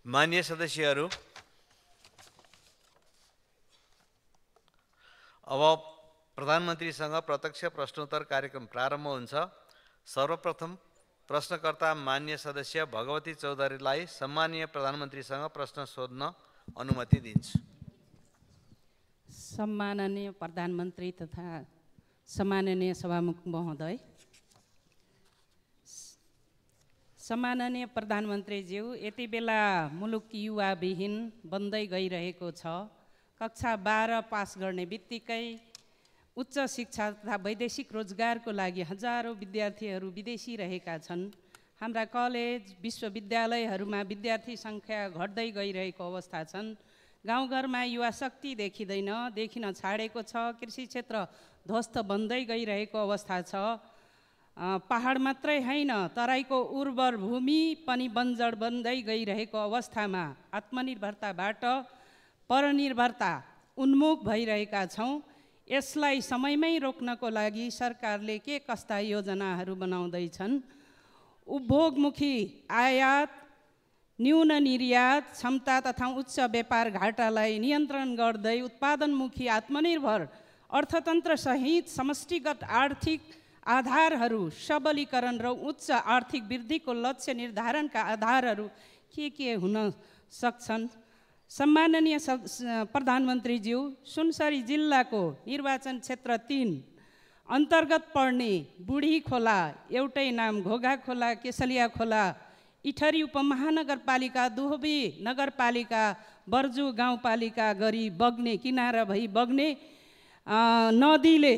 माननीय सदस्यहरू, अब प्रधानमन्त्रीसँग प्रत्यक्ष प्रश्नोत्तर कार्यक्रम प्रारम्भ हुन्छ। सर्वप्रथम प्रश्नकर्ता माननीय सदस्य भगवती चौधरीलाई सम्माननीय प्रधानमन्त्रीसँग प्रश्न सोध्न अनुमति दिन्छु। सम्माननीय प्रधानमन्त्री तथा सम्माननीय सभामुख महोदय, सम्माननीय प्रधानमन्त्रीज्यू, यति बेला मुलुक युवाविहीन बन्दै गइरहेको छ। कक्षा 12 पास गर्ने बित्तिकै उच्च शिक्षा तथा वैदेशिक रोजगारको लागि हजारौँ विद्यार्थीहरू विदेशी रहेका छन्। हाम्रा कलेज विश्वविद्यालयहरूमा विद्यार्थी सङ्ख्या घट्दै गइरहेको अवस्था छन्। गाउँघरमा युवा शक्ति देखिन छाडेको छ। कृषि क्षेत्र ध्वस्त बन्दै गइरहेको अवस्था छ। पहाड मात्रै होइन, तराईको उर्वर भूमि पनि बन्जर बन्दै गइरहेको अवस्थामा आत्मनिर्भरताबाट परनिर्भरता उन्मुख भइरहेका छौँ। यसलाई समयमै रोक्नको लागि सरकारले के कस्ता योजनाहरू बनाउँदैछन्? उपभोगमुखी आयात, न्यून निर्यात क्षमता तथा उच्च व्यापार घाटालाई नियन्त्रण गर्दै उत्पादनमुखी आत्मनिर्भर अर्थतन्त्र सहित समष्टिगत आर्थिक आधारहरू सबलीकरण र उच्च आर्थिक वृद्धिको लक्ष्य निर्धारणका आधारहरू के हुन सक्छन्? सम्माननीय प्रधानमन्त्रीज्यू, सुनसरी जिल्लाको निर्वाचन क्षेत्र 3 अन्तर्गत पर्ने बुढी खोला, एउटै नाम घोघा खोला, केसलिया खोला, इटहरी उपमहानगरपालिका, दुहबी नगरपालिका, बर्जु गाउँपालिका गरी बग्ने किनारा भई बग्ने नदीले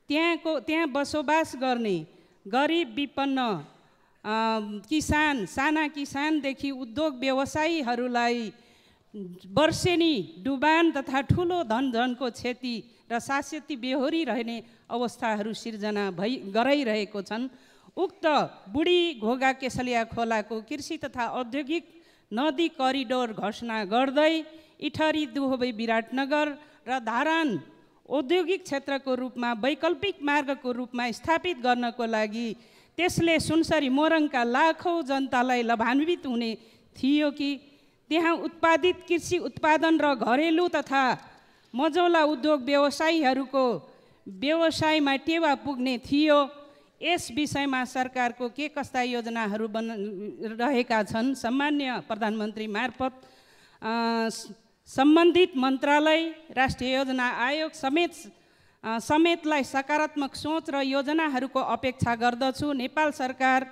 त्यहाँ बसोबास गर्ने गरिब विपन्न किसान, साना किसानदेखि उद्योग व्यवसायीहरूलाई वर्षेनी डुबान तथा ठुलो धनको क्षति र शाश्वती बेहोरी रहने अवस्थाहरू सिर्जना गराइरहेको छन्। उक्त बुढी घोघा केसलिया खोलाको कृषि तथा औद्योगिक नदी करिडोर घोषणा गर्दै इटहरी, दुहबी, विराटनगर र धारान औद्योगिक क्षेत्रको रूपमा वैकल्पिक मार्गको रूपमा स्थापित गर्नको लागि त्यसले सुनसरी मोरङका लाखौँ जनतालाई लाभान्वित हुने थियो कि त्यहाँ उत्पादित कृषि उत्पादन र घरेलु तथा मझौला उद्योग व्यवसायीहरूको व्यवसायमा टेवा पुग्ने थियो? यस विषयमा सरकारको के कस्ता योजनाहरू रहेका छन्? सम्मान्य प्रधानमन्त्री मार्फत सम्बन्धित मन्त्रालय, राष्ट्रिय योजना आयोग समेतलाई सकारात्मक सोच र योजनाहरूको अपेक्षा गर्दछु। नेपाल सरकार,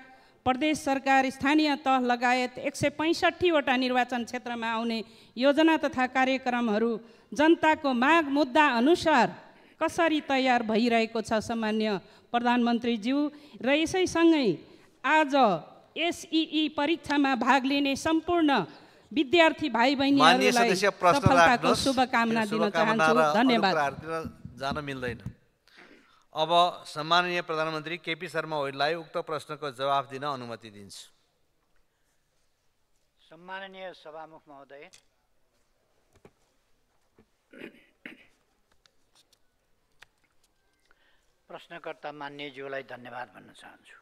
प्रदेश सरकार, स्थानीय तह लगायत 165 वटा निर्वाचन क्षेत्रमा आउने योजना तथा कार्यक्रमहरू जनताको माग मुद्दा अनुसार कसरी तयार भइरहेको छ सामान्य प्रधानमन्त्रीज्यू? र यसैसँगै आज एसईई परीक्षामा भाग लिने सम्पूर्ण विद्यार्थी भाइ बहिनीहरूलाई सफलताको शुभकामना दिन चाहन्छु। धन्यवाद। जान मिल्दैन। अब सम्माननीय प्रधानमन्त्री केपी शर्मा ओलीलाई उक्त प्रश्नको जवाफ दिन अनुमति दिन्छु। सम्माननीय सभामुख महोदय, प्रश्नकर्ता मान्यज्यूलाई धन्यवाद भन्न चाहन्छु।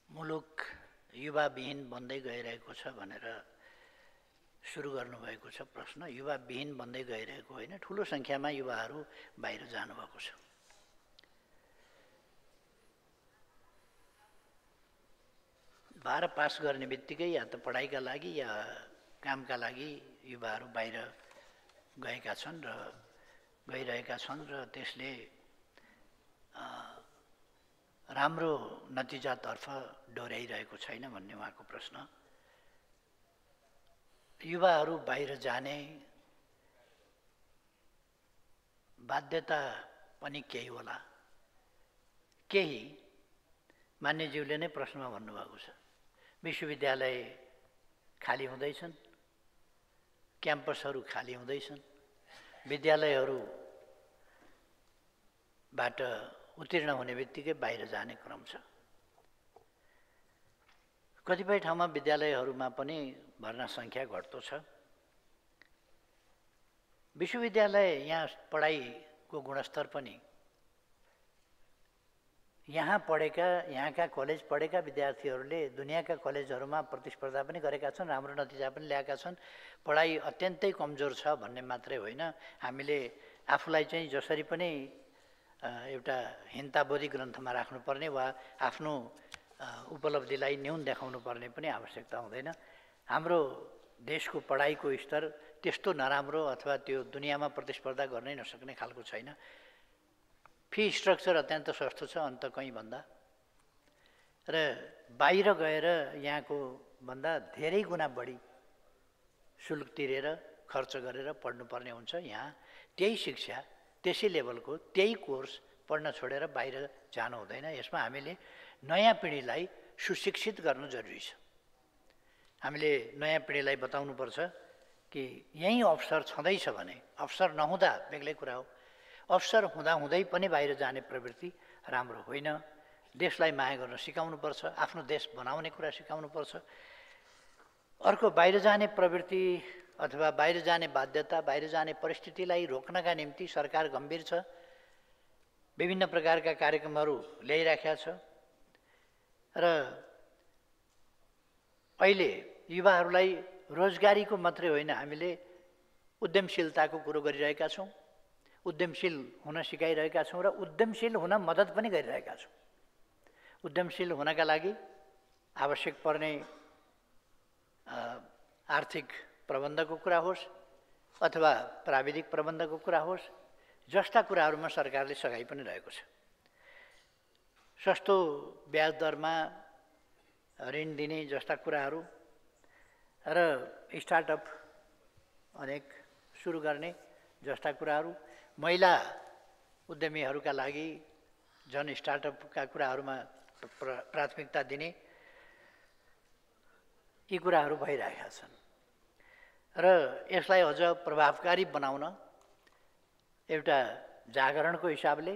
मुलुक युवाविहीन बन्दै गइरहेको छ भनेर सुरु गर्नुभएको छ प्रश्न। युवाविहीन बन्दै गइरहेको होइन, ठुलो सङ्ख्यामा युवाहरू बाहिर जानुभएको छ। बाह्र पास गर्ने बित्तिकै या त पढाइका लागि या कामका लागि युवाहरू बाहिर गएका छन् र गइरहेका छन् र त्यसले राम्रो नतिजातर्फ डोर्याइरहेको छैन भन्ने उहाँको प्रश्न। युवाहरू बाहिर जाने बाध्यता पनि केही होला, केही मान्यज्यूले नै प्रश्नमा भन्नुभएको छ। विश्वविद्यालय खाली हुँदैछन्, क्याम्पसहरू खाली हुँदैछन्, विद्यालयहरूबाट उत्तीर्ण हुने बित्तिकै बाहिर जाने क्रम छ। कतिपय ठाउँमा विद्यालयहरूमा पनि भर्ना सङ्ख्या घट्दो छ। विश्वविद्यालय यहाँ पढाइको गुणस्तर पनि यहाँ पढेका, यहाँका कलेज पढेका विद्यार्थीहरूले दुनियाँका कलेजहरूमा प्रतिस्पर्धा पनि गरेका छन्, राम्रो नतिजा पनि ल्याएका छन्। पढाइ अत्यन्तै कमजोर छ भन्ने मात्रै होइन, हामीले आफूलाई चाहिँ जसरी पनि एउटा हिन्ताबोधी ग्रन्थमा राख्नुपर्ने वा आफ्नो उपलब्धिलाई न्यून देखाउनु पर्ने पनि आवश्यकता हुँदैन। हाम्रो देशको पढाइको स्तर त्यस्तो नराम्रो अथवा त्यो दुनियाँमा प्रतिस्पर्धा गर्नै नसक्ने खालको छैन। फी स्ट्रक्चर अत्यन्त सस्तो छ अन्त कहीँ भन्दा, र बाहिर गएर यहाँको भन्दा धेरै गुणा बढी शुल्क तिरेर खर्च गरेर पढ्नुपर्ने हुन्छ। यहाँ त्यही शिक्षा, त्यसै लेभलको त्यही कोर्स पढ्न छोडेर बाहिर जानु हुँदैन। यसमा हामीले नयाँ पिँढीलाई सुशिक्षित गर्नु जरुरी छ। हामीले नयाँ पिँढीलाई बताउनुपर्छ कि यहीँ अवसर छँदैछ भने, अवसर नहुँदा बेग्लै कुरा हो, अवसर हुँदाहुँदै पनि बाहिर जाने प्रवृत्ति राम्रो होइन। देशलाई माया गर्न सिकाउनुपर्छ, आफ्नो देश बनाउने कुरा सिकाउनुपर्छ। अर्को, बाहिर जाने प्रवृत्ति अथवा बाहिर जाने बाध्यता, बाहिर जाने परिस्थितिलाई रोक्नका निम्ति सरकार गम्भीर छ, विभिन्न प्रकारका कार्यक्रमहरू ल्याइराखेका छ। र अहिले युवाहरूलाई रोजगारीको मात्रै होइन, हामीले उद्यमशीलताको कुरो गरिरहेका छौँ, उद्यमशील हुन सिकाइरहेका छौँ र उद्यमशील हुन मद्दत पनि गरिरहेका छौँ। उद्यमशील हुनका लागि आवश्यक पर्ने आर्थिक प्रबन्धको कुरा होस् अथवा प्राविधिक प्रबन्धको कुरा होस्, जस्ता कुराहरूमा सरकारले सघाइ पनि रहेको छ। सस्तो ब्याज दरमा ऋण दिने जस्ता कुराहरू र स्टार्टअप अनेक सुरु गर्ने जस्ता कुराहरू, महिला उद्यमीहरूका लागि जन स्टार्टअपका कुराहरूमा प्राथमिकता दिने, यी कुराहरू भइरहेका छन्। र यसलाई अझ प्रभावकारी बनाउन एउटा जागरणको हिसाबले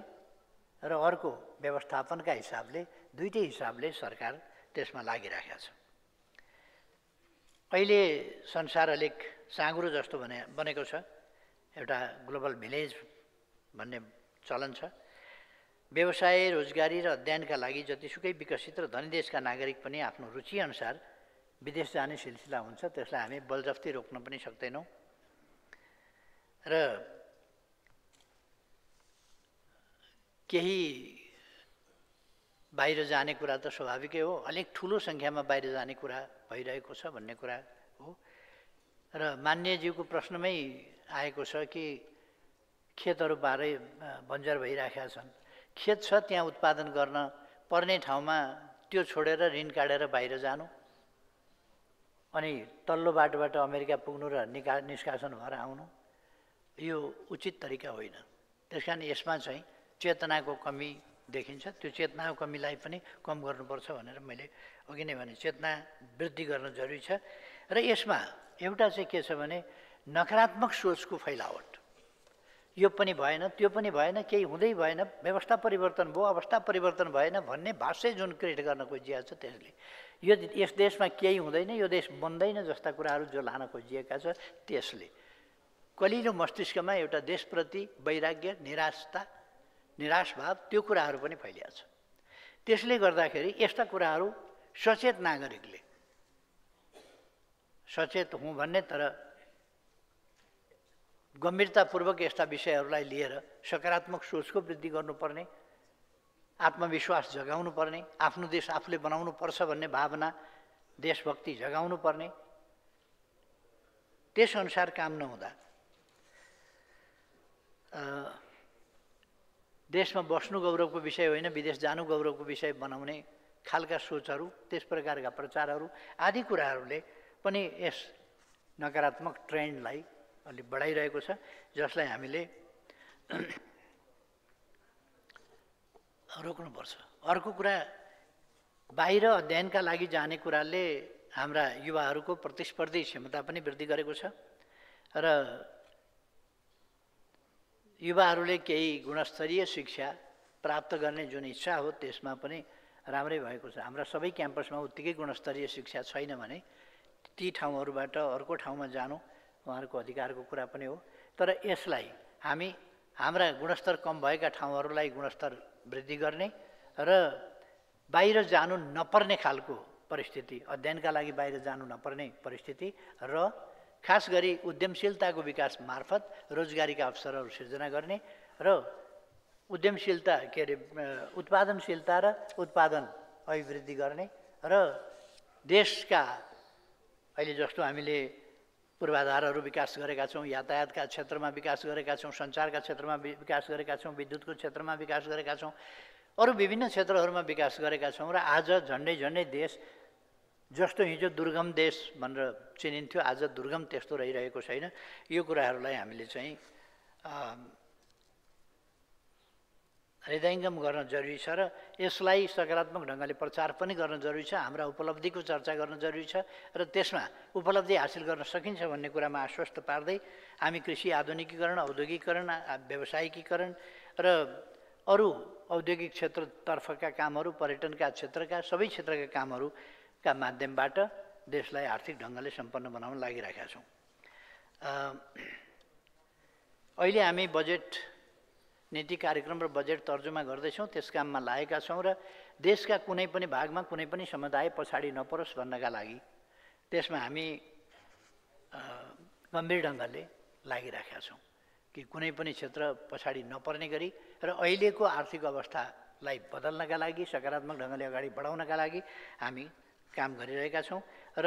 र अर्को व्यवस्थापनका हिसाबले, दुईटै हिसाबले सरकार त्यसमा लागिरहेका छ। अहिले संसार अलिक साँघुरो जस्तो बनेको छ, एउटा ग्लोबल भिलेज भन्ने चलन छ। व्यवसाय, रोजगारी र अध्ययनका लागि जतिसुकै विकसित र धनी देशका नागरिक पनि आफ्नो रुचिअनुसार विदेश जाने सिलसिला हुन्छ, त्यसलाई हामी बलजफ्ती रोक्न पनि सक्दैनौँ। र केही बाहिर जाने कुरा त स्वाभाविकै हो, अलिक ठुलो सङ्ख्यामा बाहिर जाने कुरा भइरहेको छ भन्ने कुरा हो। र मान्यज्यूको प्रश्नमै आएको छ कि खेतहरू बाह्रै बन्जर भइराखेका छन्। खेत छ, त्यहाँ उत्पादन गर्न पर्ने ठाउँमा त्यो छोडेर ऋण काटेर बाहिर जानु अनि तल्लो बाटोबाट अमेरिका पुग्नु र निष्कासन भएर आउनु, यो उचित तरिका होइन। त्यस कारण यसमा चाहिँ चेतनाको कमी देखिन्छ। त्यो चेतनाको कमीलाई पनि कम गर्नुपर्छ भनेर मैले अघि नै भने, चेतना वृद्धि गर्न जरुरी छ। र यसमा एउटा चाहिँ के छ भने नकारात्मक सोचको फैलावट, यो पनि भएन, त्यो पनि भएन, केही हुँदै भएन, व्यवस्था परिवर्तन भयो, अवस्था परिवर्तन भएन भन्ने भाष्य जुन क्रिएट गर्न खोजिएको छ, त्यसले यस देशमा केही हुँदैन, यो देश बन्दैन जस्ता कुराहरू जो लान खोजिएका छ, त्यसले कलिलो मस्तिष्कमा एउटा देशप्रति वैराग्य, निराश भाव, त्यो कुराहरू पनि फैलिएको छ। त्यसले गर्दाखेरि यस्ता कुराहरू सचेत नागरिकले, सचेत हुँ भन्ने तर गम्भीरतापूर्वक यस्ता विषयहरूलाई लिएर सकारात्मक सोचको वृद्धि गर्नुपर्ने, आत्मविश्वास जगाउनु पर्ने, आफ्नो देश आफूले बनाउनु पर्छ भन्ने भावना, देशभक्ति जगाउनु पर्ने। त्यसअनुसार काम नहुँदा देशमा बस्नु गौरवको विषय होइन, विदेश जानु गौरवको विषय बनाउने खालका सोचहरू, त्यस प्रकारका प्रचारहरू आदि कुराहरूले पनि यस नकारात्मक ट्रेन्डलाई अलि बढाइरहेको छ, जसलाई हामीले रोक्नुपर्छ। अर्को कुरा, बाहिर अध्ययनका लागि जाने कुराले हाम्रा युवाहरूको प्रतिस्पर्धी क्षमता पनि वृद्धि गरेको छ र युवाहरूले केही गुणस्तरीय शिक्षा प्राप्त गर्ने जुन इच्छा हो त्यसमा पनि राम्रै भएको छ। हाम्रा सबै क्याम्पसमा उत्तिकै गुणस्तरीय शिक्षा छैन भने ती ठाउँहरूबाट अर्को ठाउँमा जानु उहाँहरूको अधिकारको कुरा पनि हो। तर यसलाई हामी हाम्रा गुणस्तर कम भएका ठाउँहरूलाई गुणस्तर वृद्धि गर्ने र बाहिर जानु नपर्ने खालको परिस्थिति, अध्ययनका लागि बाहिर जानु नपर्ने परिस्थिति र खास गरी उद्यमशीलताको विकास मार्फत रोजगारीका अवसरहरू सिर्जना गर्ने र उद्यमशीलता के अरे उत्पादनशीलता र उत्पादन अभिवृद्धि गर्ने र देशका अहिले जस्तो हामीले पूर्वाधारहरू विकास गरेका छौँ, यातायातका क्षेत्रमा विकास गरेका छौँ, सञ्चारका क्षेत्रमा विकास गरेका छौँ, विद्युतको क्षेत्रमा विकास गरेका छौँ, अरू विभिन्न क्षेत्रहरूमा विकास गरेका छौँ र आज झन्डै झन्डै देश जस्तो हिजो दुर्गम देश भनेर चिनिन्थ्यो आज दुर्गम त्यस्तो रहिरहेको छैन। यो कुराहरूलाई हामीले चाहिँ हृदयङ्गम गर्न जरुरी छ र यसलाई सकारात्मक ढङ्गले प्रचार पनि गर्न जरुरी छ। हाम्रा उपलब्धिको चर्चा गर्न जरुरी छ र त्यसमा उपलब्धि हासिल गर्न सकिन्छ भन्ने कुरामा आश्वस्त पार्दै हामी कृषि आधुनिकीकरण, औद्योगिकीकरण, व्यावसायिकीकरण र अरू औद्योगिक क्षेत्रतर्फका कामहरू, पर्यटनका क्षेत्रका सबै क्षेत्रका कामहरूका माध्यमबाट देशलाई आर्थिक ढङ्गले सम्पन्न बनाउन लागिरहेका छौँ। अहिले हामी बजेट नीति कार्यक्रम र बजेट तर्जुमा गर्दैछौँ, त्यस काममा लागेका छौँ र देशका कुनै पनि भागमा कुनै पनि समुदाय पछाडि नपरोस् भन्नका लागि त्यसमा हामी गम्भीर ढङ्गले लागिरहेका छौँ कि कुनै पनि क्षेत्र पछाडि नपर्ने गरी र अहिलेको आर्थिक अवस्थालाई बदल्नका लागि, सकारात्मक ढङ्गले अगाडि बढाउनका लागि हामी काम गरिरहेका छौँ र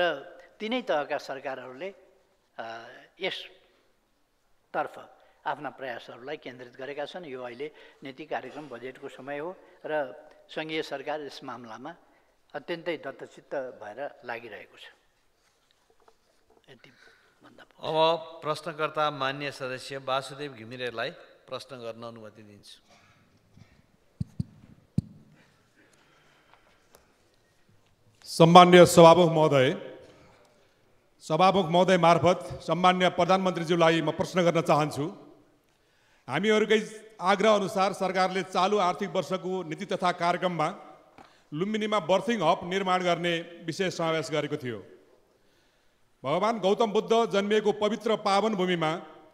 तिनै तहका सरकारहरूले यसतर्फ आफ्ना प्रयासहरूलाई केन्द्रित गरेका छन्। यो अहिले नीति कार्यक्रम बजेटको समय हो र सङ्घीय सरकार यस मामलामा अत्यन्तै दत्तचित्त भएर लागिरहेको छ। यति भन्दा अब प्रश्नकर्ता मान्य सदस्य वासुदेव घिमिरेलाई प्रश्न गर्न अनुमति दिन्छु। सम्मान्य सभामुख महोदय मार्फत सम्मान्य प्रधानमन्त्रीज्यूलाई म प्रश्न गर्न चाहन्छु। हामीहरूकै आग्रह अनुसार सरकारले चालु आर्थिक वर्षको नीति तथा कार्यक्रममा लुम्बिनीमा बर्थिङ हब निर्माण गर्ने विषय समावेश गरेको थियो। भगवान गौतम बुद्ध जन्मिएको पवित्र पावन भूमिमा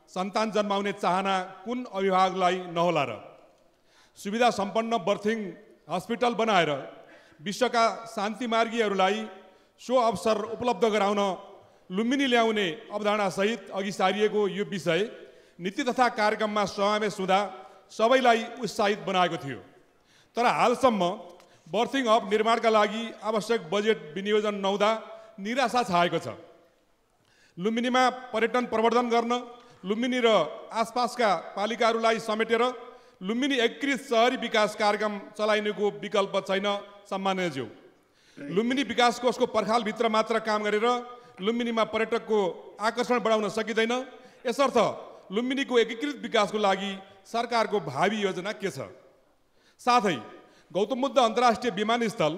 सन्तान जन्माउने चाहना कुन अभिभावकलाई नहोला र? सुविधा सम्पन्न बर्थिङ हस्पिटल बनाएर विश्वका शान्तिमार्गीहरूलाई सो अवसर उपलब्ध गराउन लुम्बिनी ल्याउने अवधारणासहित अघि सारिएको यो विषय नीति तथा कार्यक्रममा समावेश हुँदा सबैलाई उत्साहित बनाएको थियो। तर हालसम्म बर्थिङ हब निर्माणका लागि आवश्यक बजेट विनियोजन नहुँदा निराशा छाएको छ। लुम्बिनीमा पर्यटन प्रवर्धन गर्न लुम्बिनी र आसपासका पालिकाहरूलाई समेटेर लुम्बिनी एकीकृत शहरी विकास कार्यक्रम चलाइनुको विकल्प छैन। सम्माननीयज्यू, लुम्बिनी विकास कोषको पर्खालभित्र मात्र काम गरेर लुम्बिनीमा पर्यटकको आकर्षण बढाउन सकिँदैन। यसर्थ लुम्बिनीको एकीकृत विकासको लागि सरकारको भावी योजना के छ? साथै गौतम बुद्ध अन्तर्राष्ट्रिय विमानस्थल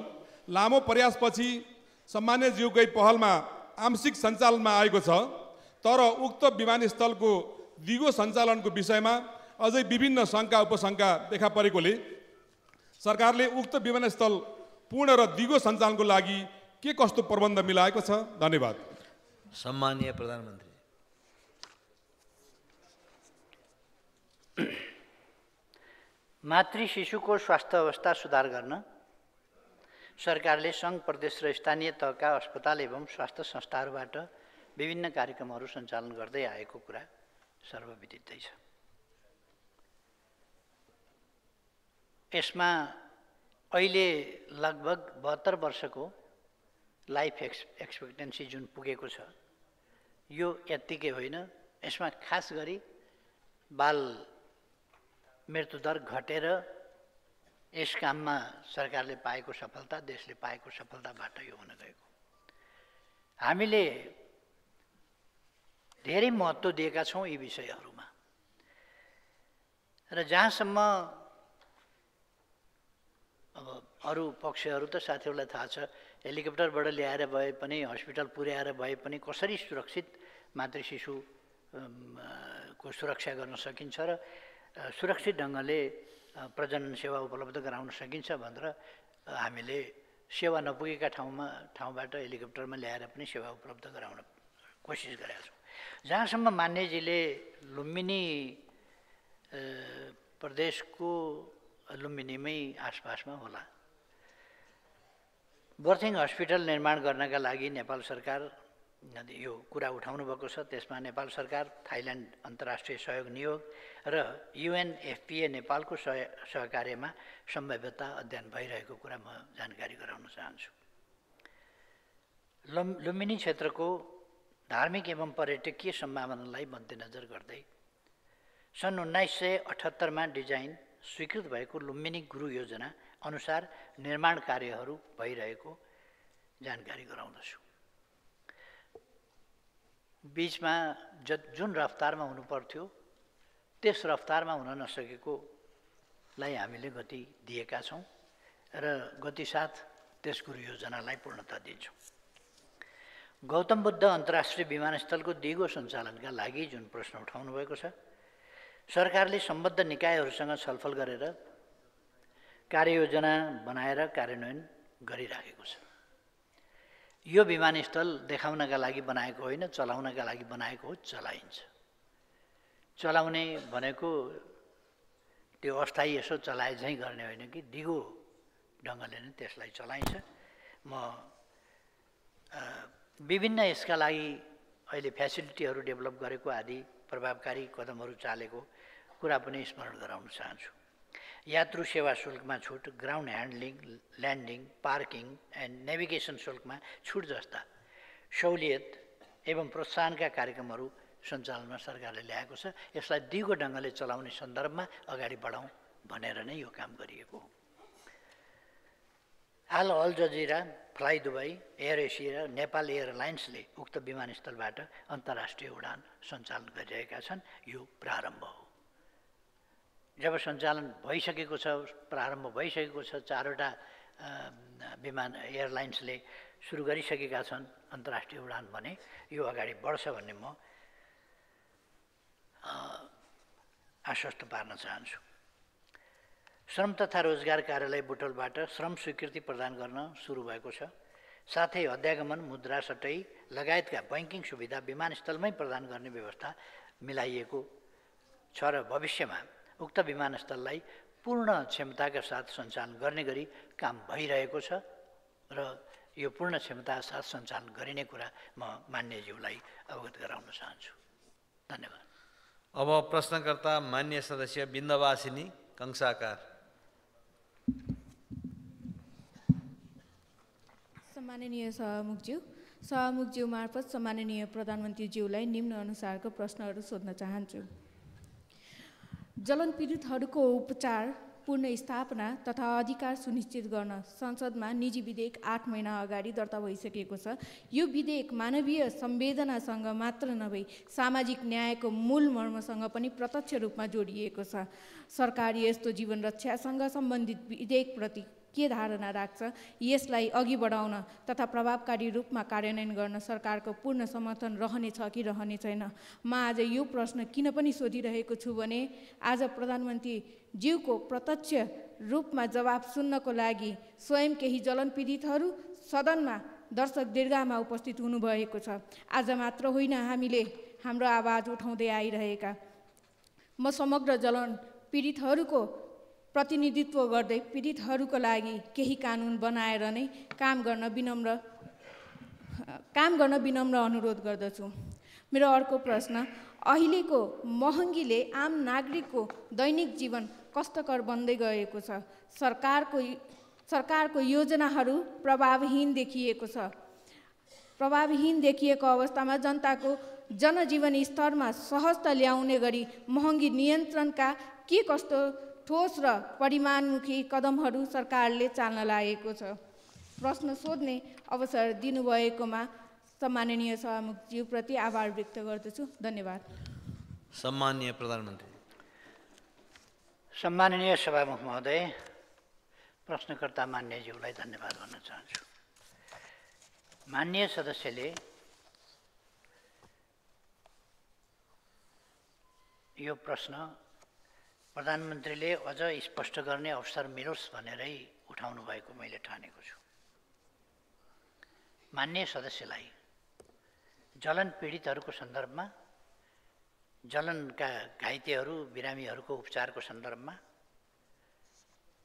लामो प्रयासपछि सम्माननीयज्यूकै पहलमा आंशिक सञ्चालनमा आएको छ, तर उक्त विमानस्थलको दिगो सञ्चालनको विषयमा अझै विभिन्न शङ्का उपशङ्का देखा परेकोले सरकारले उक्त विमानस्थल पूर्ण र दिगो सञ्चालनको लागि के कस्तो प्रबन्ध मिलाएको छ? धन्यवाद। सम्माननीय प्रधानमन्त्री। मातृ शिशुको स्वास्थ्य अवस्था सुधार गर्न सरकारले सङ्घ, प्रदेश र स्थानीय तहका अस्पताल एवं स्वास्थ्य संस्थाहरूबाट विभिन्न कार्यक्रमहरू सञ्चालन गर्दै आएको कुरा सर्वविदितै छ। यसमा अहिले लगभग 72 वर्षको लाइफ एक्सपेक्टेन्सी जुन पुगेको छ, यो यत्तिकै होइन। यसमा खास गरी बाल मृत्युदर घटेर यस काममा सरकारले पाएको सफलता, देशले पाएको सफलताबाट यो हुन गएको। हामीले धेरै महत्त्व दिएका छौँ यी विषयहरूमा र जहाँसम्म अब अरू पक्षहरू त साथीहरूलाई थाहा छ, हेलिकप्टरबाट ल्याएर भए पनि, हस्पिटल पुर्याएर भए पनि कसरी सुरक्षित मातृ शिशु को सुरक्षा गर्न सकिन्छ र सुरक्षित ढङ्गले प्रजनन सेवा उपलब्ध गराउन सकिन्छ भनेर हामीले सेवा नपुगेका ठाउँबाट हेलिकप्टरमा ल्याएर पनि सेवा उपलब्ध गराउन कोसिस गरेका छौँ। जहाँसम्म मान्यजीले लुम्बिनी प्रदेशको लुम्बिनीमै आसपासमा होला। बर्थिङ हस्पिटल निर्माण गर्नका लागि नेपाल सरकार यो कुरा उठाउनु भएको छ। त्यसमा नेपाल सरकार, थाइल्यान्ड अन्तर्राष्ट्रिय सहयोग नियोग र UNFPA नेपालको सहकार्यमा सम्भाव्यता अध्ययन भइरहेको कुरा म जानकारी गराउन चाहन्छु। लुम्बिनी क्षेत्रको धार्मिक एवं पर्यटकीय सम्भावनालाई मध्यनजर गर्दै सन् 1978 डिजाइन स्वीकृत भएको लुम्बिनी गुरु योजना अनुसार निर्माण कार्यहरू भइरहेको जानकारी गराउँदछु। बीचमा जुन रफ्तारमा हुनुपर्थ्यो त्यस रफ्तारमा हुन नसकेकोलाई हामीले गति दिएका छौँ र गतिसाथ त्यस गुरु योजनालाई पूर्णता दिन्छौँ। गौतम बुद्ध अन्तर्राष्ट्रिय विमानस्थलको दिगो सञ्चालनका लागि जुन प्रश्न उठाउनु भएको छ, सरकारले सम्बद्ध निकायहरूसँग छलफल गरेर कार्ययोजना बनाएर कार्यान्वयन गरिराखेको छ। यो विमानस्थल देखाउनका लागि बनाएको होइन, चलाउनका लागि बनाएको हो, चलाइन्छ। चलाउने भनेको त्यो अस्थायी यसो चलाए झैँ गर्ने होइन कि दिगो ढङ्गले नै त्यसलाई चलाइन्छ। म विभिन्न यसका लागि अहिले फ्यासिलिटीहरू डेभलप गरेको आदि प्रभावकारी कदमहरू चालेको कुरा पनि स्मरण गराउन चाहन्छु। यात्रु सेवा शुल्कमा छुट, ground handling, landing, parking and navigation शुल्कमा छुट जस्ता सहुलियत एवं प्रोत्साहनका कार्यक्रमहरू सञ्चालनमा सरकारले ल्याएको छ। यसलाई दिगो ढङ्गले चलाउने सन्दर्भमा अगाडि बढाउँ भनेर नै यो काम गरिएको हो। हाल Al Jazeera, fly Dubai, Air Asia र नेपाल एयरलाइन्सले उक्त विमानस्थलबाट अन्तर्राष्ट्रिय उडान सञ्चालन गरिरहेका छन्। यो प्रारम्भ हो। जब सञ्चालन भइसकेको छ, प्रारम्भ भइसकेको छ, 4वटा विमान एयरलाइन्सले सुरु गरिसकेका छन् अन्तर्राष्ट्रिय उडान भने यो अगाडि बढ्छ भन्ने म आश्वस्त पार्न चाहन्छु। श्रम तथा रोजगार कार्यालय बुटोलबाट श्रम स्वीकृति प्रदान गर्न सुरु भएको छ। साथै अध्यागमन, मुद्रा सटै लगायतका बैंकिङ सुविधा विमानस्थलमै प्रदान गर्ने व्यवस्था मिलाइएको छ र भविष्यमा उक्त विमानस्थललाई पूर्ण क्षमताका साथ सञ्चालन गर्ने गरी काम भइरहेको छ र यो पूर्ण क्षमताका साथ सञ्चालन गरिने कुरा म मान्यज्यूलाई अवगत गराउन चाहन्छु। धन्यवाद। अब प्रश्नकर्ता मान्य सदस्य बिन्दवासिनी कंसाकार। सम्माननीय सभामुखज्यू मार्फत सम्माननीय प्रधानमन्त्रीज्यूलाई निम्न अनुसारको प्रश्नहरू सोध्न चाहन्छु। जलन पीडितहरूको उपचार, पुनर्स्थापना तथा अधिकार सुनिश्चित गर्न संसदमा निजी विधेयक 8 महिना अगाडि दर्ता भइसकेको छ। यो विधेयक मानवीय संवेदनासँग मात्र नभई सामाजिक न्यायको मूल मर्मसँग पनि प्रत्यक्ष रूपमा जोडिएको छ। सरकार यस्तो जीवन रक्षासँग सम्बन्धित विधेयकप्रति के धारणा राख्छ, यसलाई अघि बढाउन तथा प्रभावकारी रूपमा कार्यान्वयन गर्न सरकारको पूर्ण समर्थन रहनेछ कि रहने छैन? म आज यो प्रश्न किन पनि सोधिरहेको छु भने आज प्रधानमन्त्रीज्यूको प्रत्यक्ष रूपमा जवाब सुन्नको लागि स्वयं केही जलन पीडितहरू सदनमा दर्शक दीर्घामा उपस्थित हुनुभएको छ। आज मात्र होइन, हामीले हाम्रो आवाज उठाउँदै आइरहेका। म समग्र जलन पीडितहरूको प्रतिनिधित्व गर्दै पीडितहरूको लागि केही कानुन बनाएर नै काम गर्न विनम्र अनुरोध गर्दछु। मेरो अर्को प्रश्न, अहिलेको महँगीले आम नागरिकको दैनिक जीवन कष्टकर बन्दै गएको छ। सरकारको योजनाहरू प्रभावहीन देखिएको छ। प्रभावहीन देखिएको अवस्थामा जनताको जनजीवन स्तरमा सहजता ल्याउने गरी महँगी नियन्त्रणका के कस्तो ठोस र परिमाणमुखी कदमहरू सरकारले चाल्न लागेको छ? प्रश्न सोध्ने अवसर दिनुभएकोमा सम्माननीय सभामुखज्यूप्रति आभार व्यक्त गर्दछु। धन्यवाद। सम्माननीय प्रधानमन्त्री। सम्माननीय सभामुख महोदय, प्रश्नकर्ता मान्यज्यूलाई धन्यवाद भन्न चाहन्छु। मान्य सदस्यले यो प्रश्न प्रधानमन्त्रीले अझ स्पष्ट गर्ने अवसर मिलोस् भनेरै उठाउनु भएको मैले ठानेको छु। मान्य सदस्यलाई जलन पीडितहरूको सन्दर्भमा, जलनका घाइतेहरू बिरामीहरूको उपचारको सन्दर्भमा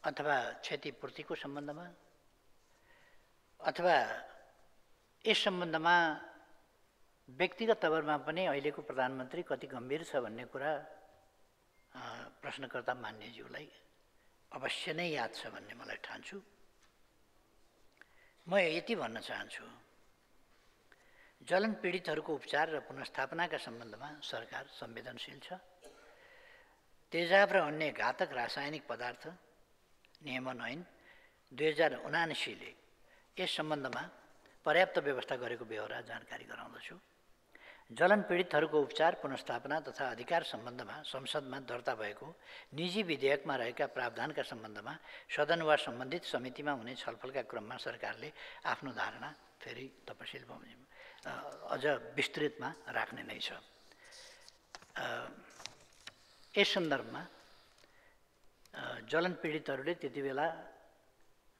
अथवा क्षतिपूर्तिको सम्बन्धमा अथवा यस सम्बन्धमा व्यक्तिगत तवरमा पनि अहिलेको प्रधानमन्त्री कति गम्भीर छ भन्ने कुरा प्रश्नकर्ता मान्यज्यूलाई अवश्य नै याद छ भन्ने मलाई ठान्छु। म यति भन्न चाहन्छु, जलन पीडितहरूको उपचार र पुनर्स्थापनाका सम्बन्धमा सरकार संवेदनशील छ। तेजाब र अन्य घातक रासायनिक पदार्थ नियमन ऐन 2079ले यस सम्बन्धमा पर्याप्त व्यवस्था गरेको बेहोरा जानकारी गराउँदछु। जलन पीडितहरूको उपचार पुनर्स्थापना तथा अधिकार सम्बन्धमा संसदमा दर्ता भएको निजी विधेयकमा रहेका प्रावधानका सम्बन्धमा सदन वा सम्बन्धित समितिमा हुने छलफलका क्रममा सरकारले आफ्नो धारणा फेरि तपसिल अझ विस्तृतमा राख्ने नै छ। यस सन्दर्भमा जलन पीडितहरूले त्यति बेला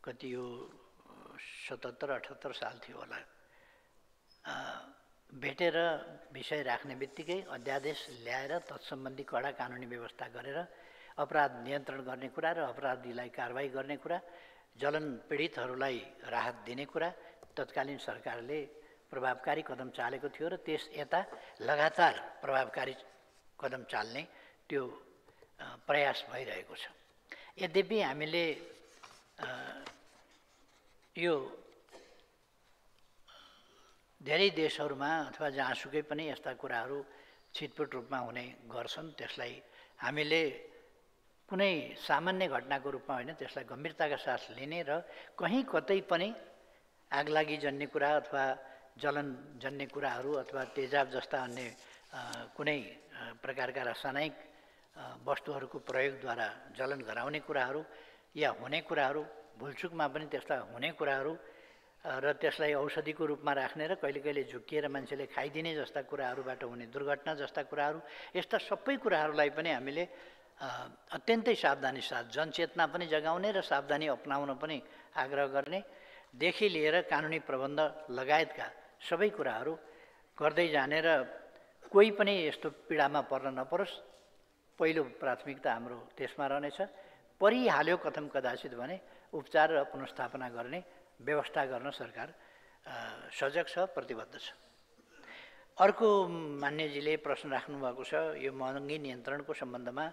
कति यो 77-78 साल थियो होला, भेटेर विषय राख्ने बित्तिकै अध्यादेश ल्याएर तत्सम्बन्धी कडा कानुनी व्यवस्था गरेर अपराध नियन्त्रण गर्ने कुरा र अपराधीलाई कारबाही गर्ने कुरा, जलन पीडितहरूलाई राहत दिने कुरा तत्कालीन सरकारले प्रभावकारी कदम चालेको थियो र त्यस यता लगातार प्रभावकारी कदम चाल्ने त्यो प्रयास भइरहेको छ। यद्यपि हामीले यो धेरै देशहरूमा अथवा जहाँसुकै पनि यस्ता कुराहरू छिटपुट रूपमा हुने गर्छन्, त्यसलाई हामीले कुनै सामान्य घटनाको रूपमा होइन, त्यसलाई गम्भीरताका साथ लिने र कहीँ कतै पनि आगलागी जन्ने कुरा अथवा जलन जन्ने कुराहरू अथवा तेजाब जस्ता अन्य कुनै प्रकारका रासायनिक वस्तुहरूको प्रयोगद्वारा जलन गराउने कुराहरू या हुने कुराहरू, भुलचुकमा पनि त्यस्ता हुने कुराहरू र त्यसलाई औषधिको रूपमा राख्ने र कहिले कहिले झुक्किएर मान्छेले खाइदिने जस्ता कुराहरूबाट हुने दुर्घटना जस्ता कुराहरू, यस्ता सबै कुराहरूलाई पनि हामीले अत्यन्तै सावधानी साथ जनचेतना पनि जगाउने र सावधानी अपनाउन पनि आग्रह गर्ने देखि लिएर कानुनी प्रबन्ध लगायतका सबै कुराहरू गर्दै जाने र कोही पनि यस्तो पीडामा पर्न नपरोस्, पहिलो प्राथमिकता हाम्रो त्यसमा रहनेछ। परिहाल्यो कथम कदाचित भने उपचार र पुनर्स्थापना गर्ने व्यवस्था गर्न सरकार सजग छ, प्रतिबद्ध छ। अर्को मान्यजीले प्रश्न राख्नुभएको छ, यो महँगी नियन्त्रणको सम्बन्धमा।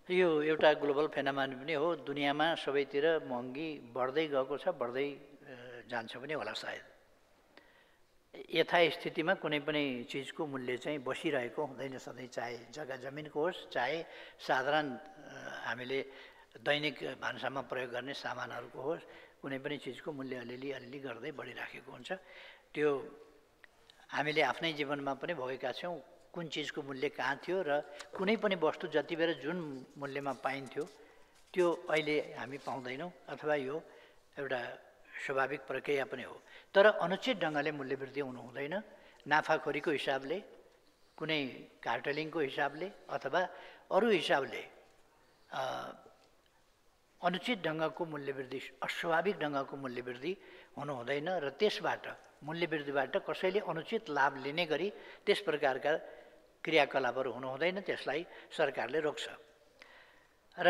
यो एउटा ग्लोबल फेनोमेनन पनि हो, दुनियाँमा सबैतिर महँगी बढ्दै गएको छ, बढ्दै जान्छ पनि होला सायद। यथास्थितिमा कुनै पनि चिजको मूल्य चाहिँ बसिरहेको हुँदैन सधैँ, चाहे जग्गा जमिनको होस्, चाहे साधारण हामीले दैनिक भान्सामा प्रयोग गर्ने सामानहरूको होस्, कुनै पनि चिजको मूल्य अलिअलि गर्दै बढिराखेको हुन्छ। त्यो हामीले आफ्नै जीवनमा पनि भोगेका छौँ, कुन चिजको मूल्य कहाँ थियो र कुनै पनि वस्तु जति बेर जुन मूल्यमा पाइन्थ्यो त्यो अहिले हामी पाउँदैनौँ, अथवा यो एउटा स्वाभाविक प्रक्रिया पनि हो। तर अनुचित ढङ्गले मूल्यवृद्धि हुनु हुँदैन, नाफाखोरीको हिसाबले, कुनै कार्टेलिङको हिसाबले अथवा अरू हिसाबले अनुचित ढङ्गको मूल्यवृद्धि, अस्वाभाविक ढङ्गको मूल्यवृद्धि हुनु हुँदैन र त्यसबाट मूल्यवृद्धिबाट कसैले अनुचित लाभ लिने गरी त्यस प्रकारका क्रियाकलापहरू हुनु हुँदैन, त्यसलाई सरकारले रोक्छ। र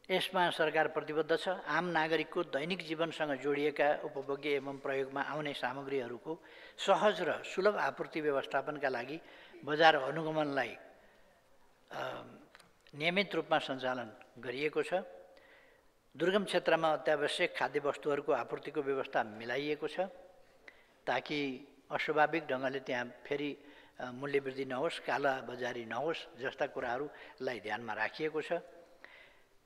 यसमा सरकार प्रतिबद्ध छ। आम नागरिकको दैनिक जीवनसँग जोडिएका उपभोग्य एवं प्रयोगमा आउने सामग्रीहरूको सहज र सुलभ आपूर्ति व्यवस्थापनका लागि बजार अनुगमनलाई नियमित रूपमा सञ्चालन गरिएको छ। दुर्गम क्षेत्रमा अत्यावश्यक खाद्य वस्तुहरूको आपूर्तिको व्यवस्था मिलाइएको छ ताकि अस्वाभाविक ढङ्गले त्यहाँ फेरि मूल्यवृद्धि नहोस्, काला बजारी नहोस् जस्ता कुराहरूलाई ध्यानमा राखिएको छ।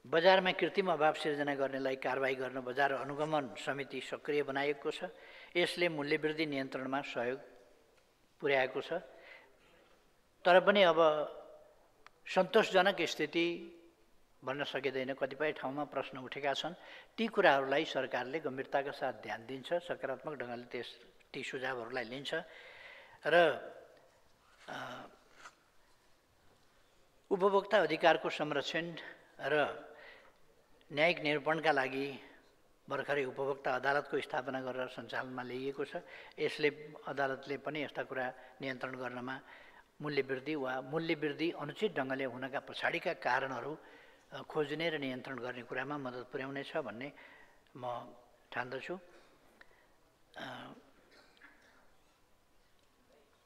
बजारमा कृत्रिम अभाव सिर्जना गर्नेलाई कारबाही गर्न बजार अनुगमन समिति सक्रिय बनाइएको छ। यसले मूल्यवृद्धि नियन्त्रणमा सहयोग पुर्याएको छ। तर पनि अब सन्तोषजनक स्थिति भन्न सकिँदैन, कतिपय ठाउँमा प्रश्न उठेका छन्। ती कुराहरूलाई सरकारले गम्भीरताका साथ ध्यान दिन्छ, सकारात्मक ढङ्गले ती सुझावहरूलाई लिन्छ र उपभोक्ता अधिकारको संरक्षण र न्यायिक निरूपणका लागि भर्खरै उपभोक्ता अदालतको स्थापना गरेर सञ्चालनमा ल्याइएको छ। यसले अदालतले पनि यस्ता कुरा नियन्त्रण गर्नमा मूल्यवृद्धि वा मूल्यवृद्धि अनुचित ढङ्गले हुनका पछाडिका कारणहरू खोज्ने र नियन्त्रण गर्ने कुरामा मद्दत पुर्याउनेछ भन्ने म ठान्दछु।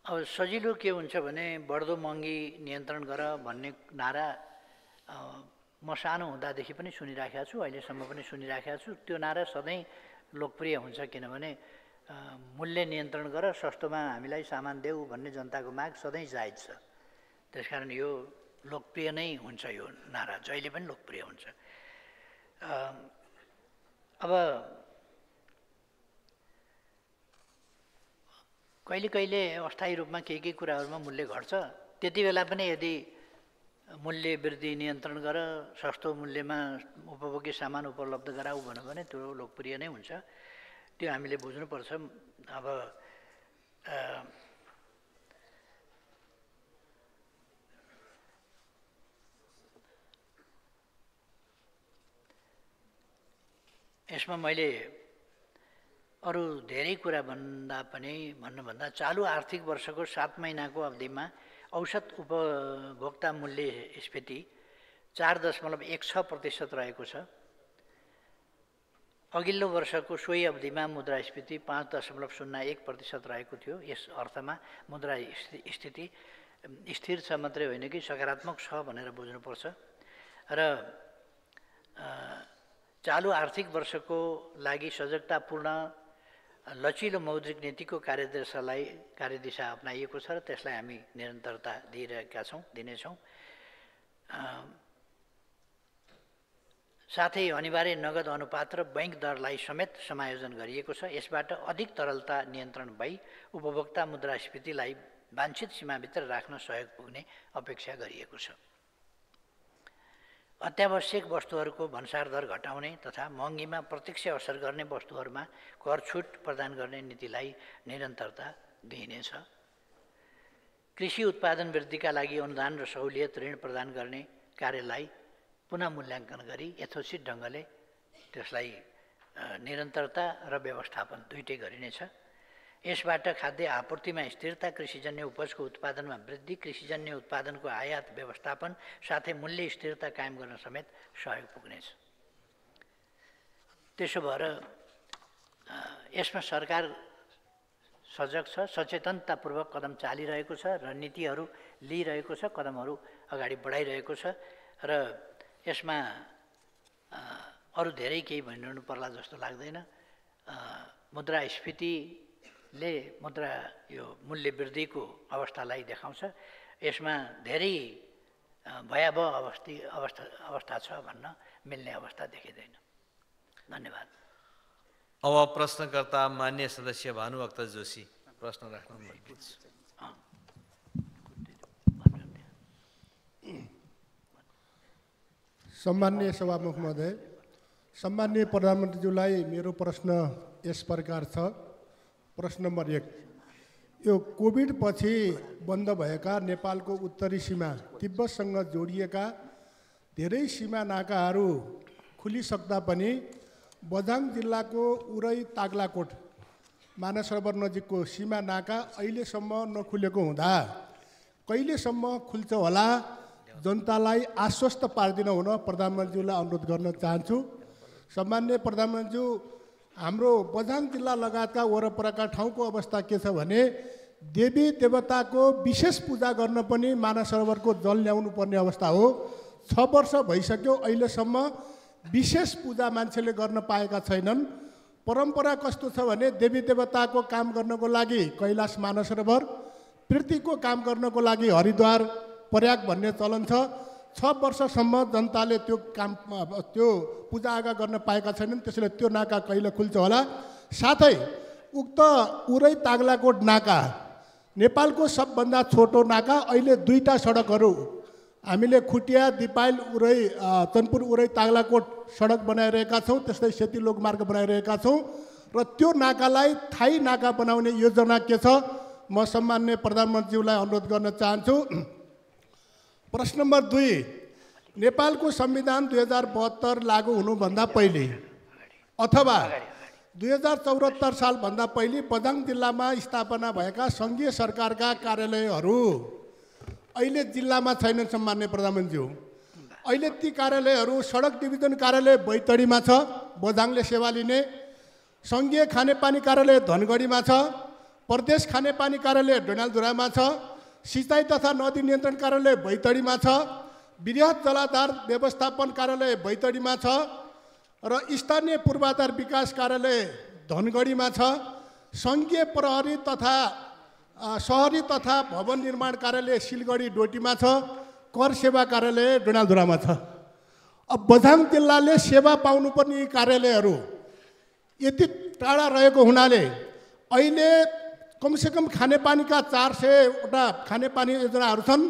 अब सजिलो के हुन्छ भने बढ्दो महँगी नियन्त्रण गर भन्ने नारा म सानो हुँदादेखि पनि सुनिराखेको छु, अहिलेसम्म पनि सुनिराखेको छु। त्यो नारा सधैँ लोकप्रिय हुन्छ, किनभने मूल्य नियन्त्रण गर, सस्तोमा हामीलाई सामान देऊ भन्ने जनताको माग सधैँ जायज छ। त्यसकारण यो लोकप्रिय नै हुन्छ, यो नारा जहिले पनि लोकप्रिय हुन्छ। अब कहिले कहिले अस्थायी रूपमा केही कुराहरूमा मूल्य घट्छ, त्यति बेला पनि यदि मूल्य वृद्धि नियन्त्रण गर, सस्तो मूल्यमा उपभोग्य सामान उपलब्ध गराऊ भन्यो भने त्यो लोकप्रिय नै हुन्छ। त्यो हामीले बुझ्नुपर्छ। अब यसमा मैले अरू धेरै कुरा भन्नुभन्दा चालु आर्थिक वर्षको 7 महिनाको अवधिमा औसत उपभोक्ता मूल्यस्फीति 4.16% रहेको छ। अघिल्लो वर्षको सोही अवधिमा मुद्रास्फीति 5.01% रहेको थियो। यस अर्थमा मुद्रास्फीति स्थिर छ मात्रै होइन कि सकारात्मक छ भनेर बुझ्नुपर्छ। र चालु आर्थिक वर्षको लागि सजगतापूर्ण लचिलो मौद्रिक नीतिको कार्यदिशा अपनाइएको छ र त्यसलाई हामी निरन्तरता दिनेछौँ। साथै अनिवार्य नगद अनुपात र बैंक दरलाई समेत समायोजन गरिएको छ। यसबाट अधिक तरलता नियन्त्रण भई उपभोक्ता मुद्रास्फीतिलाई वाञ्छित सीमाभित्र राख्न सहयोग पुग्ने अपेक्षा गरिएको छ। अत्यावश्यक वस्तुहरूको भन्सार दर घटाउने तथा महँगीमा प्रत्यक्ष असर गर्ने वस्तुहरूमा कर छुट प्रदान गर्ने नीतिलाई निरन्तरता दिइनेछ। कृषि उत्पादन वृद्धिका लागि अनुदान र सहुलियत ऋण प्रदान गर्ने कार्यलाई पुनः मूल्याङ्कन गरी यथोचित ढङ्गले त्यसलाई निरन्तरता र व्यवस्थापन दुईटै गरिनेछ। यसबाट खाद्य आपूर्तिमा स्थिरता, कृषिजन्य उपजको उत्पादनमा वृद्धि, कृषिजन्य उत्पादनको आयात व्यवस्थापन साथै मूल्य स्थिरता कायम गर्न समेत सहयोग पुग्नेछ। त्यसो भएर यसमा सरकार सजग छ, सचेतनतापूर्वक कदम चालिरहेको छ, रणनीतिहरू लिइरहेको छ, कदमहरू अगाडि बढाइरहेको छ र यसमा अरू धेरै केही भनिरहनु पर्ला जस्तो लाग्दैन। मुद्रास्फीतिले यो मूल्य वृद्धिको अवस्थालाई देखाउँछ। यसमा धेरै भयावह अवस्था छ भन्न मिल्ने अवस्था देखिँदैन। धन्यवाद। अब प्रश्नकर्ता मान्य सदस्य भानुभक्त जोशी प्रश्न राख्नु। सम्माननीय सभामुख महोदय, सम्माननीय प्रधानमन्त्रीज्यूलाई मेरो प्रश्न यस प्रकार छ। प्रश्न नम्बर 1, यो कोभिड पछि बन्द भएका नेपालको उत्तरी सीमा तिब्बतसँग जोडिएका धेरै सीमा नाकाहरू खुलिसक्दा पनि बझाङ जिल्लाको उरै ताग्लाकोट मानस सरोवर नजिकको सीमा नाका अहिलेसम्म नखुलेको हुँदा कहिलेसम्म खुल्छ होला, जनतालाई आश्वस्त पारिदिन हुन प्रधानमन्त्रीलाई अनुरोध गर्न चाहन्छु। सम्माननीय प्रधानमन्त्रीज्यू, हाम्रो बझाङ जिल्ला लगायतका वरपरका ठाउँको अवस्था के छ भने देवी देवताको विशेष पूजा गर्न पनि मानस सरोवरको जल ल्याउनु पर्ने अवस्था हो। 6 वर्ष भइसक्यो, अहिलेसम्म विशेष पूजा मान्छेले गर्न पाएका छैनन्। परम्परा कस्तो छ भने देवी देवताको काम गर्नको लागि कैलाश मानस सरोवर, पृथ्वीको काम गर्नको लागि हरिद्वार प्रयाग भन्ने चलन छ। 6 वर्षसम्म जनताले त्यो पूजा आगा गर्न पाएका छैनन्। त्यसैले त्यो नाका कहिले खुल्छ होला? साथै उक्त उरै ताग्लाकोट नाका नेपालको सबभन्दा छोटो नाका। अहिले 2टा सडकहरू हामीले खुटिया दिपाइल उरै चनपुर उरै ताग्लाकोट सडक बनाइरहेका छौँ, त्यस्तै सेती लोकमार्ग बनाइरहेका छौँ र त्यो नाकालाई थाई नाका बनाउने योजना के छ? म सम्माननीय प्रधानमन्त्रीज्यूलाई अनुरोध गर्न चाहन्छु। प्रश्न नम्बर 2, नेपालको संविधान 2072 लागू हुनुभन्दा पहिले अथवा 2074 सालभन्दा पहिले बझाङ जिल्लामा स्थापना भएका सङ्घीय सरकारका कार्यालयहरू अहिले जिल्लामा छैनन्। सम्माननीय प्रधानमन्त्रीज्यू, अहिले ती कार्यालयहरू सडक डिभिजन कार्यालय बैतडीमा छ, बझाङले सेवा लिने। सङ्घीय खानेपानी कार्यालय धनगढीमा छ। प्रदेश खानेपानी कार्यालय डडेलधुरामा छ। सिँचाइ तथा नदी नियन्त्रण कार्यालय बैतडीमा छ। वृहत जलाधार व्यवस्थापन कार्यालय बैतडीमा छ र स्थानीय पूर्वाधार विकास कार्यालय धनगढीमा छ। सङ्घीय प्रहरी तथा शहरी तथा भवन निर्माण कार्यालय सिलगढी डोटीमा छ। कर सेवा कार्यालय डडेलधुरामा छ। अब बझाङ जिल्लाले सेवा पाउनुपर्ने यी कार्यालयहरू यति टाढा रहेको हुनाले अहिले कमसेकम खानेपानीका 400वटा खानेपानी योजनाहरू छन्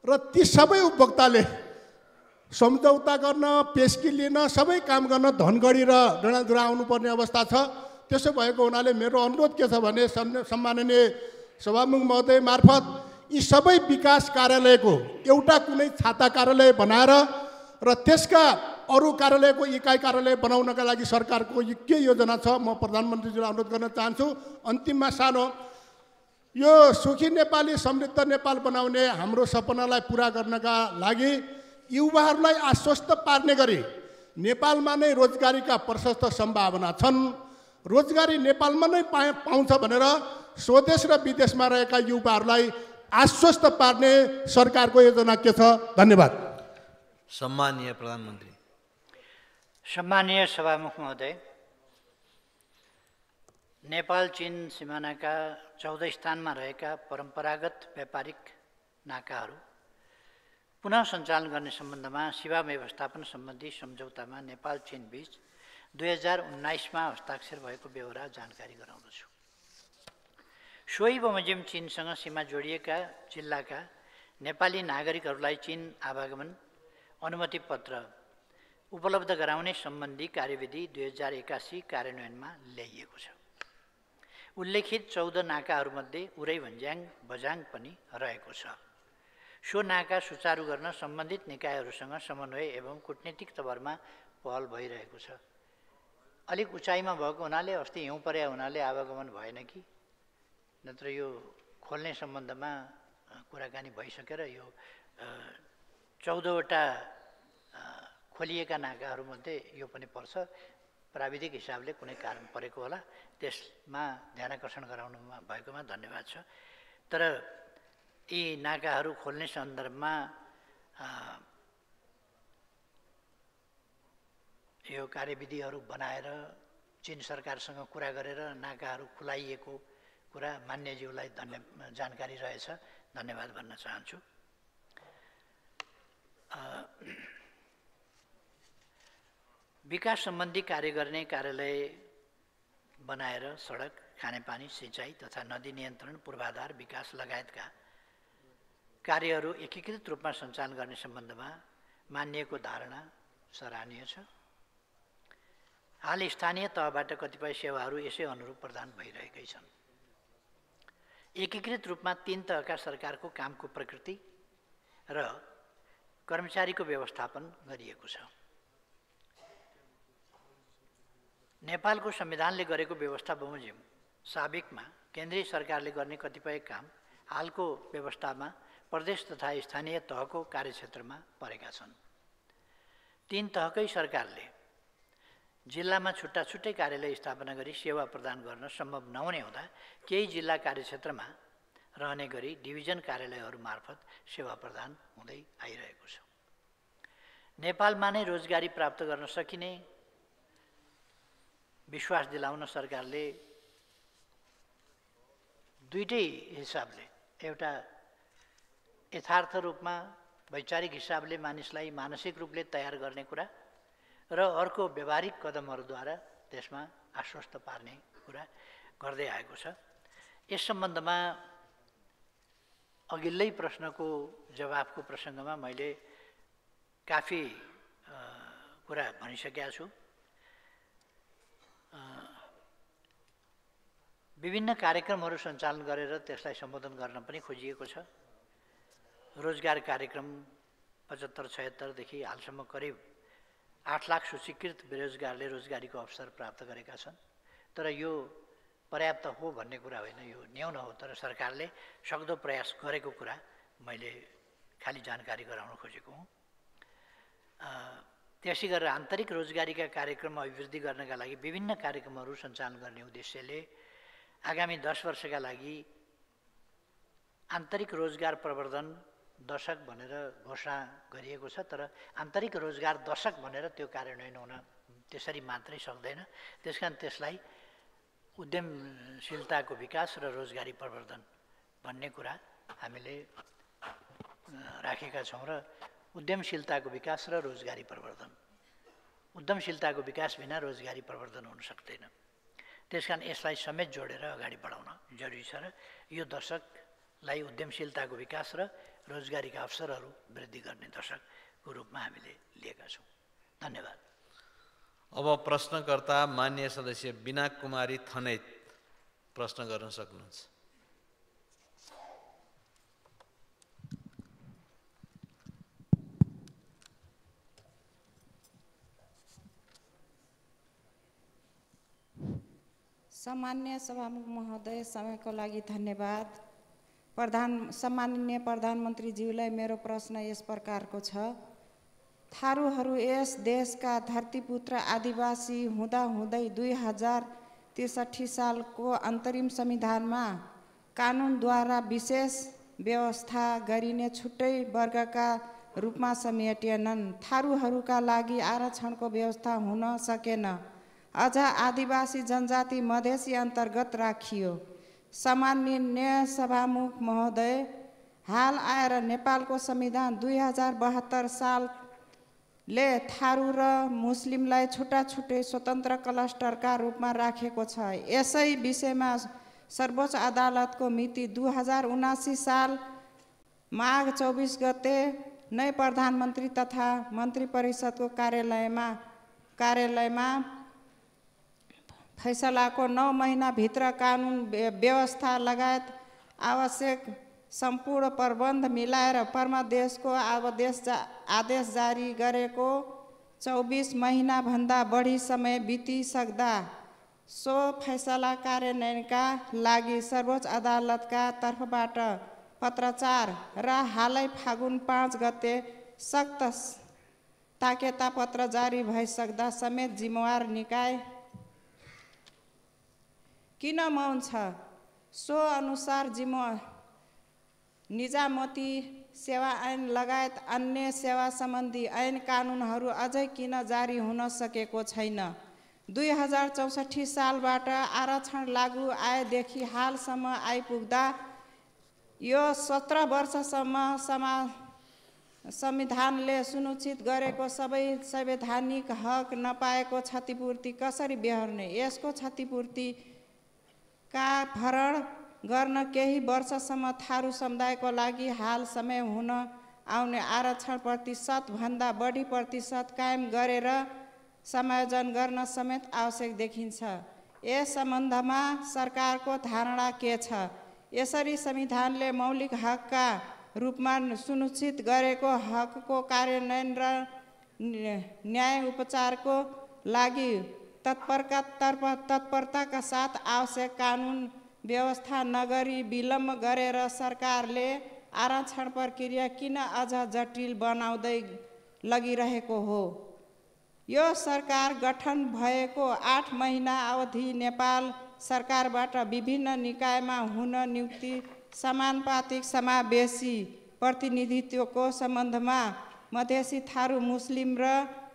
र ती सबै उपभोक्ताले सम्झौता गर्न, पेस्की लिन, सबै काम गर्न धनगढी र डडेलधुरा आउनुपर्ने अवस्था छ। त्यसो भएको हुनाले मेरो अनुरोध के छ भने सम्माननीय सभामुख महोदय मार्फत यी सबै विकास कार्यालयको एउटा कुनै छाता कार्यालय बनाएर र त्यसका अरू कार्यालयको इकाइ कार्यालय बनाउनका लागि सरकारको के योजना छ म प्रधानमन्त्रीज्यूलाई अनुरोध गर्न चाहन्छु। अन्तिममा सानो, यो सुखी नेपाली समृद्ध नेपाल बनाउने हाम्रो सपनालाई पुरा गर्नका लागि युवाहरूलाई आश्वस्त पार्ने गरी नेपालमा नै रोजगारीका प्रशस्त सम्भावना छन्। रोजगारी नेपालमा नै पाउँछ भनेर स्वदेश र विदेशमा रहेका युवाहरूलाई आश्वस्त पार्ने सरकारको योजना के छ? धन्यवाद। सम्माननीय प्रधानमन्त्री। सम्माननीय सभामुख महोदय, नेपाल चीन सिमानाका 14 स्थानमा रहेका परम्परागत व्यापारिक नाकाहरू पुनः सञ्चालन गर्ने सम्बन्धमा सेवा व्यवस्थापन सम्बन्धी सम्झौतामा नेपाल चीन बीच 2019मा हस्ताक्षर भएको बेहोरा जानकारी गराउँदछु। सोही बमोजिम चीनसँग सीमा जोडिएका जिल्लाका नेपाली नागरिकहरूलाई चीन आवागमन अनुमति पत्र उपलब्ध गराउने सम्बन्धी कार्यविधि 2081 कार्यान्वयनमा ल्याइएको छ। उल्लेखित 14 नाकाहरूमध्ये उरै भन्ज्याङ बझाङ पनि रहेको छ। सो नाका सुचारू गर्न सम्बन्धित निकायहरूसँग समन्वय एवं कूटनीतिक तवरमा पहल भइरहेको छ। अलिक उचाइमा भएको हुनाले अस्ति हिउँ परेको हुनाले आवागमन भएन कि, नत्र यो खोल्ने सम्बन्धमा कुराकानी भइसकेर यो 14वटा खोलिएका नाकाहरूमध्ये यो पनि पर्छ। प्राविधिक हिसाबले कुनै कारण परेको होला, त्यसमा ध्यानाकर्षण गराउनु भएकोमा धन्यवाद छ। तर यी नाकाहरू खोल्ने सन्दर्भमा यो कार्यविधिहरू बनाएर चीन सरकारसँग कुरा गरेर नाकाहरू खुलाइएको कुरा मान्यज्यूलाई जानकारी रहेछ, धन्यवाद भन्न चाहन्छु। विकास सम्बन्धी कार्य गर्ने कार्यालय बनाएर सडक, खानेपानी, सिँचाइ तथा नदी नियन्त्रण, पूर्वाधार विकास लगायतका कार्यहरू एकीकृत रूपमा सञ्चालन गर्ने सम्बन्धमा मानिएको धारणा सराहनीय छ। हाल स्थानीय तहबाट कतिपय सेवाहरू यसै अनुरूप प्रदान भइरहेकै छन्। एकीकृत रूपमा 3 तहका सरकारको कामको प्रकृति र कर्मचारीको व्यवस्थापन गरिएको छ। नेपालको संविधानले गरेको व्यवस्था बमोजिम साबिकमा केन्द्रीय सरकारले गर्ने कतिपय काम हालको व्यवस्थामा प्रदेश तथा स्थानीय तहको कार्यक्षेत्रमा परेका छन्। 3 तहकै सरकारले जिल्लामा छुट्टा छुट्टै कार्यालय स्थापना गरी सेवा प्रदान गर्न सम्भव नहुने हुँदा केही जिल्ला कार्यक्षेत्रमा रहने गरी डिभिजन कार्यालयहरू मार्फत सेवा प्रदान हुँदै आइरहेको छ। नेपालमा नै रोजगारी प्राप्त गर्न सकिने विश्वास दिलाउन सरकारले दुईटै हिसाबले, एउटा यथार्थ रूपमा वैचारिक हिसाबले मानिसलाई मानसिक रूपले तयार गर्ने कुरा र अर्को व्यवहारिक कदमहरूद्वारा त्यसमा आश्वस्त पार्ने कुरा गर्दै आएको छ। यस सम्बन्धमा अघिल्लै प्रश्नको जवाफको प्रसङ्गमा मैले काफी कुरा भनिसकेका छु। विभिन्न कार्यक्रमहरू सञ्चालन गरेर त्यसलाई सम्बोधन गर्न पनि खोजिएको छ। रोजगार कार्यक्रम 75-76 देखि हालसम्म करिब 8 लाख सूचीकृत बेरोजगारले रोजगारीको अवसर प्राप्त गरेका छन्। तर यो पर्याप्त हो भन्ने कुरा होइन, यो न्यून हो। तर सरकारले सक्दो प्रयास गरेको कुरा मैले खाली जानकारी गराउन खोजेको हुँ। त्यसै गरेर आन्तरिक रोजगारीका कार्यक्रम अभिवृद्धि गर्नका लागि विभिन्न कार्यक्रमहरू सञ्चालन गर्ने उद्देश्यले आगामी 10 वर्षका लागि आन्तरिक रोजगार प्रवर्धन दशक भनेर घोषणा गरिएको छ। तर आन्तरिक रोजगार दशक भनेर त्यो कार्यान्वयन हुन त्यसरी मात्रै सक्दैन। त्यसकारण त्यसलाई उद्यमशीलताको विकास र रोजगारी प्रवर्धन भन्ने कुरा हामीले राखेका छौँ र उद्यमशीलताको विकास र रोजगारी प्रवर्धन, उद्यमशीलताको विकास बिना रोजगारी प्रवर्धन हुन सक्दैन। त्यसकारण यसलाई समेत जोडेर अगाडि बढाउन जरुरी छ र यो दशकलाई उद्यमशीलताको विकास र रोजगारीका अवसरहरू वृद्धि गर्ने दशकको रूपमा हामीले लिएका छौँ। धन्यवाद। अब प्रश्नकर्ता मान्य सदस्य बिना कुमारी थनैत प्रश्न गर्न सक्नुहुन्छ। सम्मान्य सभामुख महोदय, समयको लागि धन्यवाद। सम्माननीय प्रधानमन्त्रीज्यूलाई मेरो प्रश्न यस प्रकारको छ। थारूहरू यस देशका धरतीपुत्र आदिवासी हुँदाहुँदै 2063 सालको अन्तरिम संविधानमा कानुनद्वारा विशेष व्यवस्था गरिने छुट्टै वर्गका रूपमा समेटिएनन्। थारूहरूका लागि आरक्षणको व्यवस्था हुन सकेन। अझ आदिवासी जनजाति मधेसी अन्तर्गत राखियो। सम्माननीय सभामुख महोदय, हाल आएर नेपालको संविधान 2072 सालले थारू र मुस्लिमलाई छुट्टा छुट्टै स्वतन्त्र क्लस्टरका रूपमा राखेको छ। यसै विषयमा सर्वोच्च अदालतको मिति 2079 साल माघ 24 गते नै प्रधानमन्त्री तथा मन्त्री परिषदको कार्यालयमा फैसलाको 9 महिनाभित्र कानुन व्यवस्था लगायत आवश्यक सम्पूर्ण प्रबन्ध मिलाएर परमादेशको आदेश जारी गरेको 24 महिनाभन्दा बढी समय बितिसक्दा सो फैसला कार्यान्वयनका लागि सर्वोच्च अदालतका तर्फबाट पत्राचार र हालै फागुन 5 गते सक्त ताकेता पत्र जारी भइसक्दा समेत जिम्मेवार निकाय किन मौन छ? सो अनुसार निजामती सेवा ऐन लगायत अन्य सेवा सम्बन्धी ऐन कानुनहरू अझै किन जारी हुन सकेको छैन? 2064 सालबाट आरक्षण लागू आएदेखि हालसम्म आइपुग्दा यो 17 वर्षसम्म संविधानले सुनिश्चित गरेको सबै संवैधानिक हक नपाएको क्षतिपूर्ति कसरी बेहोर्ने? यसको क्षतिपूर्ति का भरण गर्न केही वर्षसम्म थारू समुदायको लागि हाल समय हुन आउने आरक्षण प्रतिशतभन्दा बढी प्रतिशत कायम गरेर समायोजन गर्न समेत आवश्यक देखिन्छ। यस सम्बन्धमा सरकारको धारणा के छ? यसरी संविधानले मौलिक हकका रूपमा सुनिश्चित गरेको हकको कार्यान्वयन र न्याय उपचारको लागि तत्परताका साथ आवश्यक कानुन व्यवस्था नगरी विलम्ब गरेर सरकारले आरक्षण प्रक्रिया किन अझ जटिल बनाउँदै लगिरहेको हो? यो सरकार गठन भएको 8 महिना अवधि नेपाल सरकारबाट विभिन्न निकायमा हुन नियुक्ति समानुपातिक समावेशी प्रतिनिधित्वको सम्बन्धमा मधेसी, थारू, मुस्लिम र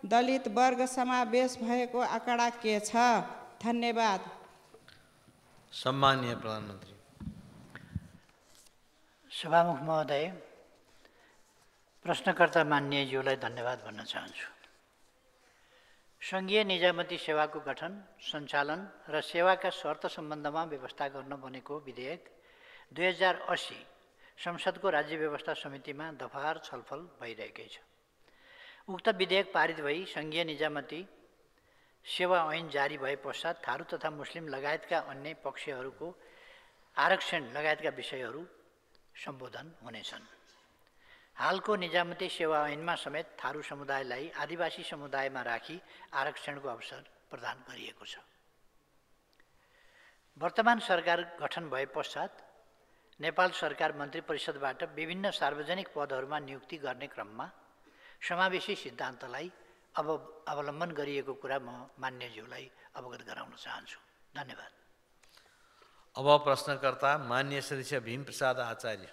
दलित वर्ग समावेश भएको आँकडा के छ? धन्यवाद। सम्माननीय प्रधानमन्त्री। सभामुख महोदय, प्रश्नकर्ता मान्यज्यूलाई धन्यवाद भन्न चाहन्छु। सङ्घीय निजामती सेवाको गठन, सञ्चालन र सेवाका शर्त सम्बन्धमा व्यवस्था गर्न बनेको विधेयक 2080 संसदको राज्य व्यवस्था समितिमा दफार छलफल भइरहेकै छ। उक्त विधेयक पारित भई सङ्घीय निजामती सेवा ऐन जारी भए पश्चात थारू तथा मुस्लिम लगायतका अन्य पक्षहरूको आरक्षण लगायतका विषयहरू सम्बोधन हुनेछन्। हालको निजामती सेवा ऐनमा समेत थारू समुदायलाई आदिवासी समुदायमा राखी आरक्षणको अवसर प्रदान गरिएको छ। वर्तमान सरकार गठन भए पश्चात नेपाल सरकार मन्त्री परिषदबाट विभिन्न सार्वजनिक पदहरूमा नियुक्ति गर्ने क्रममा समावेशी सिद्धान्तलाई अब अवलम्बन गरिएको कुरा म मान्यज्यूलाई अवगत गराउन चाहन्छु। धन्यवाद। अब प्रश्नकर्ता मान्य सदस्य भीमप्रसाद आचार्य।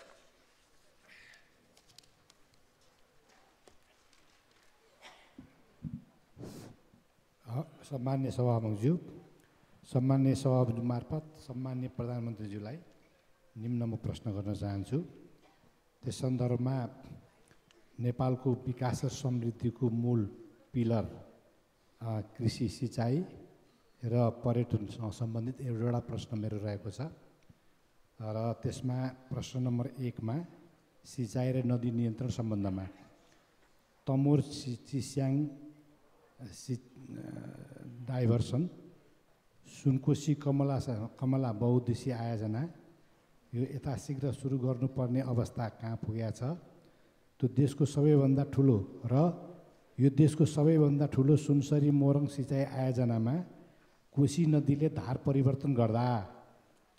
सम्मान्य सभामुखज्यू, सम्मान्य सभामुख मार्फत सम्मान्य प्रधानमन्त्रीज्यूलाई निम्न म प्रश्न गर्न चाहन्छु। त्यस सन्दर्भमा नेपालको विकास र समृद्धिको मूल पिलर कृषि, सिँचाइ र पर्यटनसँग सम्बन्धित एउटा प्रश्न मेरो रहेको छ र त्यसमा प्रश्न नम्बर 1 मा सिँचाइ र नदी नियन्त्रण सम्बन्धमा तमोर चिस्याङ डाइभर्सन, सुनकोशी कमला बहुद्देशीय आयोजना यो यथाशीघ्र सुरु गर्नुपर्ने अवस्था कहाँ पुगेको छ? त्यो देशको सबैभन्दा ठुलो र यो देशको सबैभन्दा ठुलो सुनसरी मोरङ सिँचाइ आयोजनामा कोशी नदीले धार परिवर्तन गर्दा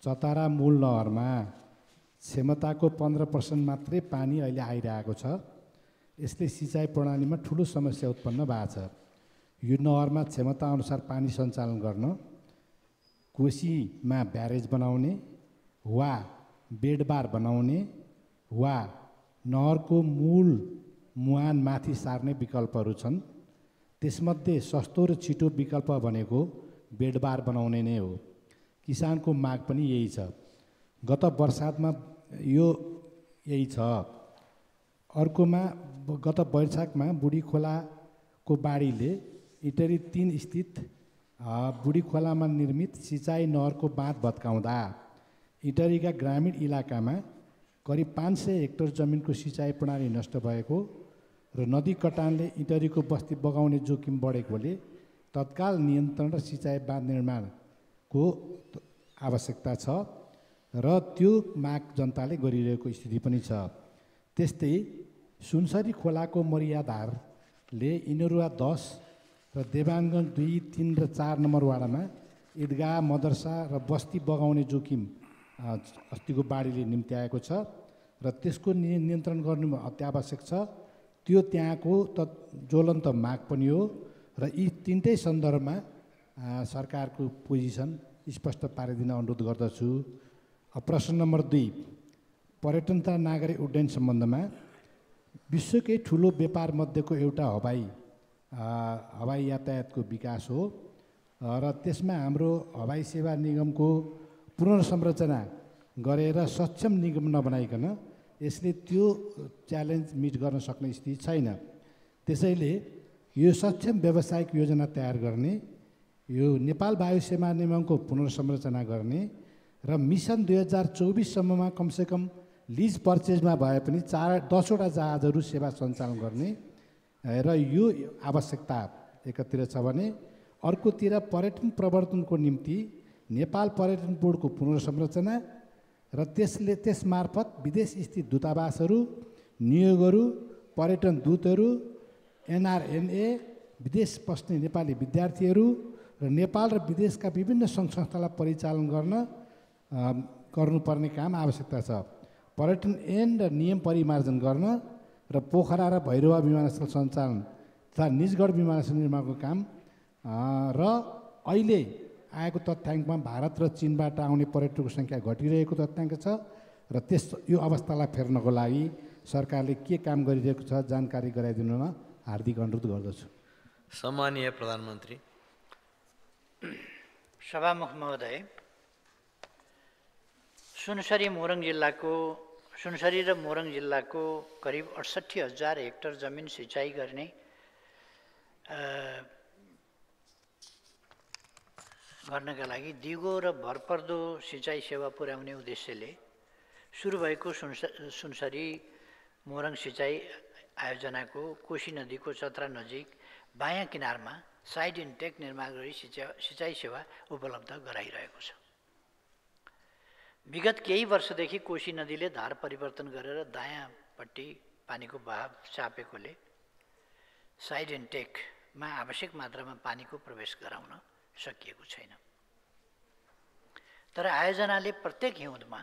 चतारा मूल नहरमा क्षमताको 15% मात्रै पानी अहिले आइरहेको छ। यसले सिँचाइ प्रणालीमा ठुलो समस्या उत्पन्न भएको छ। यो नहरमा क्षमता अनुसार पानी सञ्चालन गर्न कोशीमा ब्यारेज बनाउने वा बेडबार बनाउने वा नहरको मूल मुहान माथि सार्ने विकल्पहरू छन्। त्यसमध्ये सस्तो र छिटो विकल्प भनेको बेडबार बनाउने नै हो। किसानको माग पनि यही छ। गत बर्सातमा यो यही छ। अर्कोमा गत वैशाखमा बुढी खोलाको बाढीले इटरी 3 स्थित बुढी खोलामा निर्मित सिँचाइ नहरको बाँध भत्काउँदा इटरीका ग्रामीण इलाकामा करिब 500 हेक्टर जमिनको सिँचाइ प्रणाली नष्ट भएको र नदी कटानले इटरीको बस्ती बगाउने जोखिम बढेकोले तत्काल नियन्त्रण र सिँचाइ बाँध निर्माणको आवश्यकता छ र त्यो माग जनताले गरिरहेको स्थिति पनि छ। त्यस्तै सुनसरी खोलाको मर्यादाले इनरुवा 10 र देवानगञ्ज 2, 3 र 4 नम्बर वाडामा ईदगाह, मदरसा र बस्ती बगाउने जोखिम अस्तिको बाढीले निम्त्याएको छ र त्यसको नियन्त्रण गर्नु अत्यावश्यक छ। त्यो त्यहाँको ज्वलन्त माग पनि हो र यी तीनटै सन्दर्भमा सरकारको पोजिसन स्पष्ट पारिदिन अनुरोध गर्दछु। प्रश्न नम्बर 2 पर्यटन तथा नागरिक उड्डयन सम्बन्धमा विश्वकै ठुलो व्यापार मध्येको एउटा हवाई यातायातको विकास हो र त्यसमा हाम्रो हवाई सेवा निगमको पुनर्संरचना गरेर सक्षम निगम नबनाइकन यसले त्यो च्यालेन्ज मिट गर्न सक्ने स्थिति छैन। त्यसैले यो सक्षम व्यावसायिक योजना तयार गर्ने, यो नेपाल वायु सेवा निगमको पुनर्संरचना गर्ने र मिसन 2024 सम्ममा कमसेकम लिज पर्चेजमा भए पनि 10वटा जहाजहरू सेवा सञ्चालन गर्ने र यो आवश्यकता एकतिर छ भने अर्कोतिर पर्यटन प्रवर्धनको निम्ति नेपाल पर्यटन बोर्डको पुनर्संरचना र त्यसमार्फत विदेश स्थित दूतावासहरू, नियोगहरू, पर्यटन दूतहरू, NRNA, विदेश बस्ने नेपाली विद्यार्थीहरू र नेपाल र विदेशका विभिन्न सङ्घ संस्थालाई परिचालन गर्नुपर्ने काम आवश्यकता छ। पर्यटन ऐन र नियम परिमार्जन गर्न र पोखरा र भैरवा विमानस्थल सञ्चालन तथा निजगढ विमानस्थल निर्माणको काम र अहिले आएको तथ्याङ्कमा भारत र चीनबाट आउने पर्यटकको सङ्ख्या घटिरहेको तथ्याङ्क छ र यो अवस्थालाई फेर्नको लागि सरकारले के काम गरिरहेको छ जानकारी गराइदिनुमा हार्दिक अनुरोध गर्दछु। सम्मानीय प्रधानमन्त्री। सभामुख महोदय, सुनसरी र मोरङ जिल्लाको करिब 68,000 हेक्टर जमिन सिँचाइ गर्नका लागि दिगो र भरपर्दो सिँचाइ सेवा पुर्याउने उद्देश्यले सुरु भएको सुनसरी मोरङ सिँचाइ आयोजनाको कोशी नदीको चतरा नजिक बायाँ किनारमा साइड इन्टेक निर्माण गरी सिँचाइ सेवा उपलब्ध गराइरहेको छ। विगत केही वर्षदेखि कोशी नदीले धार परिवर्तन गरेर दायाँपट्टि पानीको बहाव चापेकोले साइड इन्टेकमा आवश्यक मात्रामा पानीको प्रवेश गराउन सकिएको छैन। तर आयोजनाले प्रत्येक हिउँदमा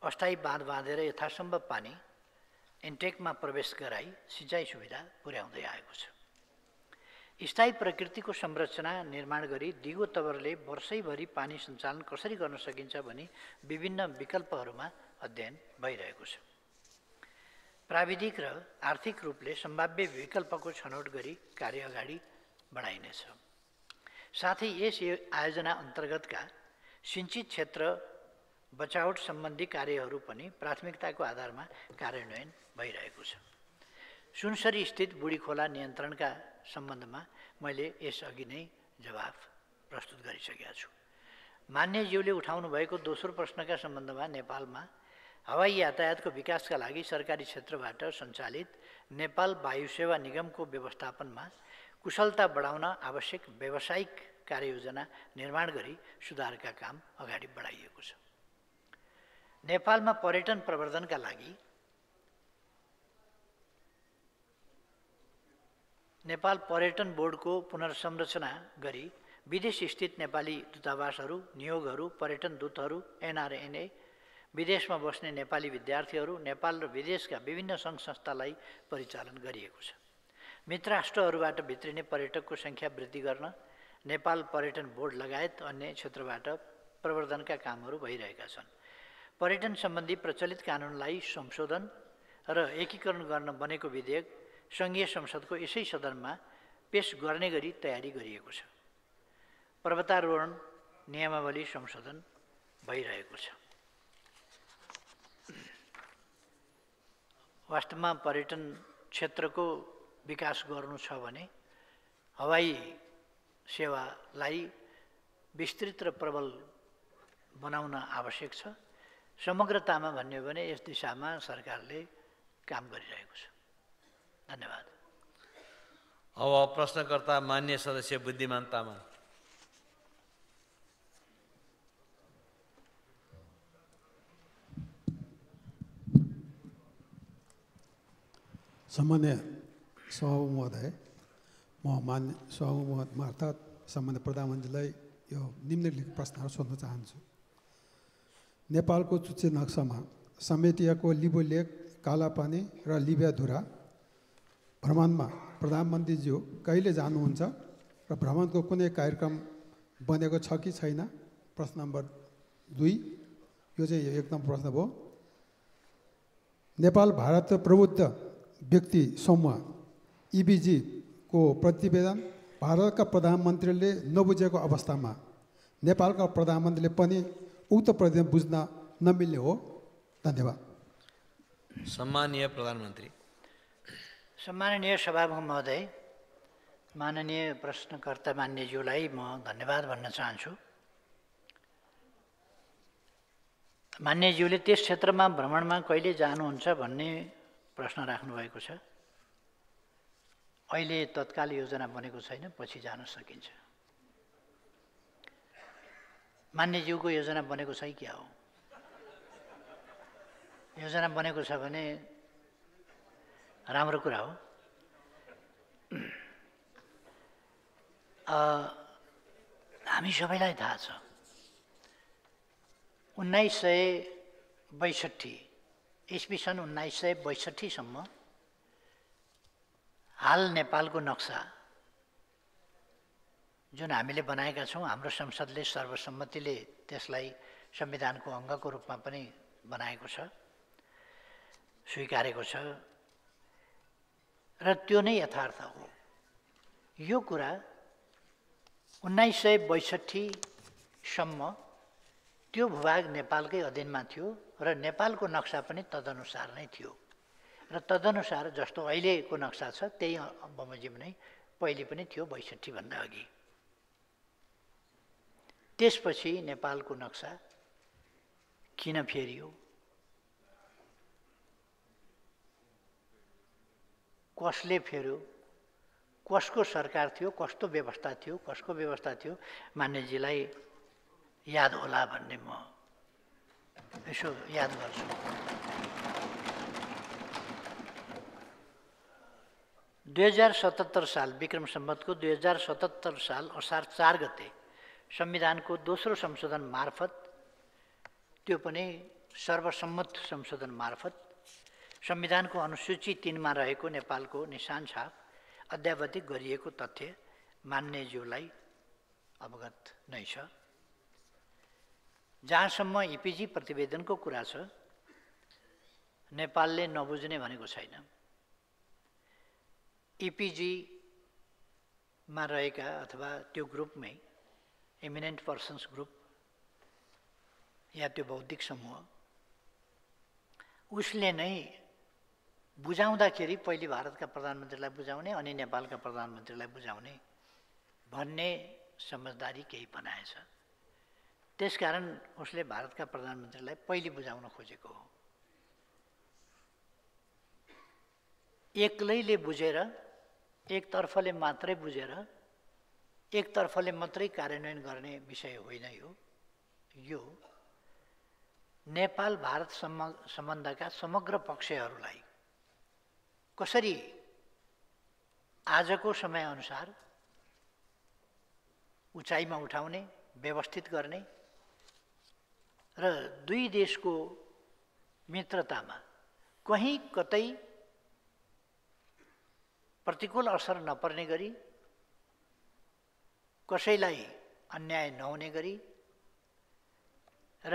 अस्थायी बाँध बाँधेर यथासम्भव पानी इन्टेकमा प्रवेश गराई सिँचाइ सुविधा पुर्याउँदै आएको छ। स्थायी प्रकृतिको संरचना निर्माण गरी दिगो तवरले वर्षैभरि पानी सञ्चालन कसरी गर्न सकिन्छ भनी विभिन्न विकल्पहरूमा अध्ययन भइरहेको छ। प्राविधिक र आर्थिक रूपले सम्भाव्य विकल्पको छनौट गरी कार्य अगाडि बढाइनेछ। साथै यस आयोजना अन्तर्गतका सिञ्चित क्षेत्र बचावट सम्बन्धी कार्यहरू पनि प्राथमिकताको आधारमा कार्यान्वयन भइरहेको छ। सुनसरी स्थित बुढी खोला नियन्त्रणका सम्बन्धमा मैले यसअघि नै जवाफ प्रस्तुत गरिसकेका छु। मान्यज्यूले उठाउनु भएको दोस्रो प्रश्नका सम्बन्धमा नेपालमा हवाई यातायातको विकासका लागि सरकारी क्षेत्रबाट सञ्चालित नेपाल वायु सेवा निगमको व्यवस्थापनमा कुशलता बढाउन आवश्यक व्यावसायिक कार्ययोजना निर्माण गरी सुधारका काम अगाडि बढाइएको छ। नेपालमा पर्यटन प्रवर्धनका लागि नेपाल पर्यटन बोर्डको पुनर्संरचना गरी विदेश स्थित नेपाली दूतावासहरू, नियोगहरू, पर्यटन दूतहरू, एनआरएनए, विदेशमा बस्ने नेपाली विद्यार्थीहरू, नेपाल र विदेशका विभिन्न सङ्घ संस्थालाई परिचालन गरिएको छ। मित्र राष्ट्रहरूबाट भित्रिने पर्यटकको सङ्ख्या वृद्धि गर्न नेपाल पर्यटन बोर्ड लगायत अन्य क्षेत्रबाट प्रवर्धनका कामहरू भइरहेका छन्। पर्यटन सम्बन्धी प्रचलित कानुनलाई संशोधन र एकीकरण गर्न बनेको विधेयक सङ्घीय संसदको यसै सदनमा पेश गर्ने गरी तयारी गरिएको छ। पर्वतारोहण नियमावली संशोधन भइरहेको छ। वास्तवमा पर्यटन क्षेत्रको विकास गर्नु छ भने हवाई सेवालाई विस्तृत र प्रबल बनाउन आवश्यक छ। समग्रतामा भन्यो भने यस दिशामा सरकारले काम गरिरहेको छ। धन्यवाद। अब प्रश्नकर्ता मान्य सदस्य बुद्धिमान तामाङ। सामान्य सभापति महोदय, म मान्य सभापति मार्फत सामान्य प्रधानमन्त्रीलाई यो निम्नलिखित प्रश्नहरू सोध्न चाहन्छु। नेपालको चुच्चे नक्सामा समेटिएको लिबो लेक, कालापानी र लिबियाधुरा भ्रमणमा प्रधानमन्त्रीज्यू कहिले जानुहुन्छ र भ्रमणको कुनै कार्यक्रम बनेको छ कि छैन? प्रश्न नम्बर 2, यो चाहिँ एकदम प्रश्न भयो। नेपाल भारत प्रबुद्ध व्यक्ति समूह EBG को प्रतिवेदन भारतका प्रधानमन्त्रीले नबुझेको अवस्थामा नेपालका प्रधानमन्त्रीले पनि उक्त प्रतिवेदन बुझ्न नमिल्ने हो? धन्यवाद। सम्मानीय प्रधानमन्त्री। सम्माननीय सभामुख महोदय, माननीय प्रश्नकर्ता मान्यज्यूलाई म धन्यवाद भन्न चाहन्छु। मान्यज्यूले त्यस क्षेत्रमा भ्रमणमा कहिले जानुहुन्छ भन्ने प्रश्न राख्नुभएको छ। अहिले तत्काल योजना बनेको छैन, पछि जान सकिन्छ। मान्यज्यूको योजना बनेको छ कि क्या हो? योजना बनेको छ भने राम्रो कुरा हो। हामी सबैलाई थाहा छ 1962 ईस्वी सन् 1962 सम्म हाल नेपालको नक्सा जुन हामीले बनाएका छौँ, हाम्रो संसदले सर्वसम्मतिले त्यसलाई संविधानको अङ्गको रूपमा पनि बनाएको छ, स्वीकारेको छ र त्यो नै यथार्थ हो। यो कुरा 1962 सम्म त्यो भूभाग नेपालकै अधीनमा थियो र नेपालको नक्सा पनि तदनुसार नै थियो र तदनुसार जस्तो अहिलेको नक्सा छ त्यही बमोजिम नै पहिले पनि थियो 62 भन्दा अघि। त्यसपछि नेपालको नक्सा किन फेरियो? कसले फेर्यो? कसको सरकार थियो? कस्तो व्यवस्था थियो? कसको व्यवस्था थियो? मान्यजीलाई याद होला भन्ने म यसो याद गर्छु। साल विक्रम सम्वतको 2077 साल असार 4 गते संविधानको दोस्रो संशोधन मार्फत, त्यो पनि सर्वसम्मत संशोधन मार्फत संविधानको अनुसूची 3 मा रहेको नेपालको निशान छाप अद्यावधिक गरिएको तथ्य मान्यज्यूलाई अवगत नै छ। जहाँसम्म इपिजी प्रतिवेदनको कुरा छ, नेपालले नबुझ्ने भनेको छैन। इपिजीमा रहेका अथवा त्यो ग्रुपमै एमिनेन्ट पर्सन्स ग्रुप या त्यो बौद्धिक समूह उसले नै बुझाउँदाखेरि पहिले भारतका प्रधानमन्त्रीलाई बुझाउने अनि नेपालका प्रधानमन्त्रीलाई बुझाउने भन्ने समझदारी केही बनाएछ। त्यसकारण उसले भारतका प्रधानमन्त्रीलाई पहिले बुझाउन खोजेको हो। एक्लैले बुझेर, एकतर्फले मात्रै बुझेर, एकतर्फले मात्रै कार्यान्वयन गर्ने विषय होइन यो नेपाल भारत सम्बन्धका समग्र पक्षहरूलाई कसरी आजको समयअनुसार उचाइमा उठाउने, व्यवस्थित गर्ने र दुई देशको मित्रतामा कहीँ कतै प्रतिकूल असर नपर्ने गरी, कसैलाई अन्याय नहुने गरी र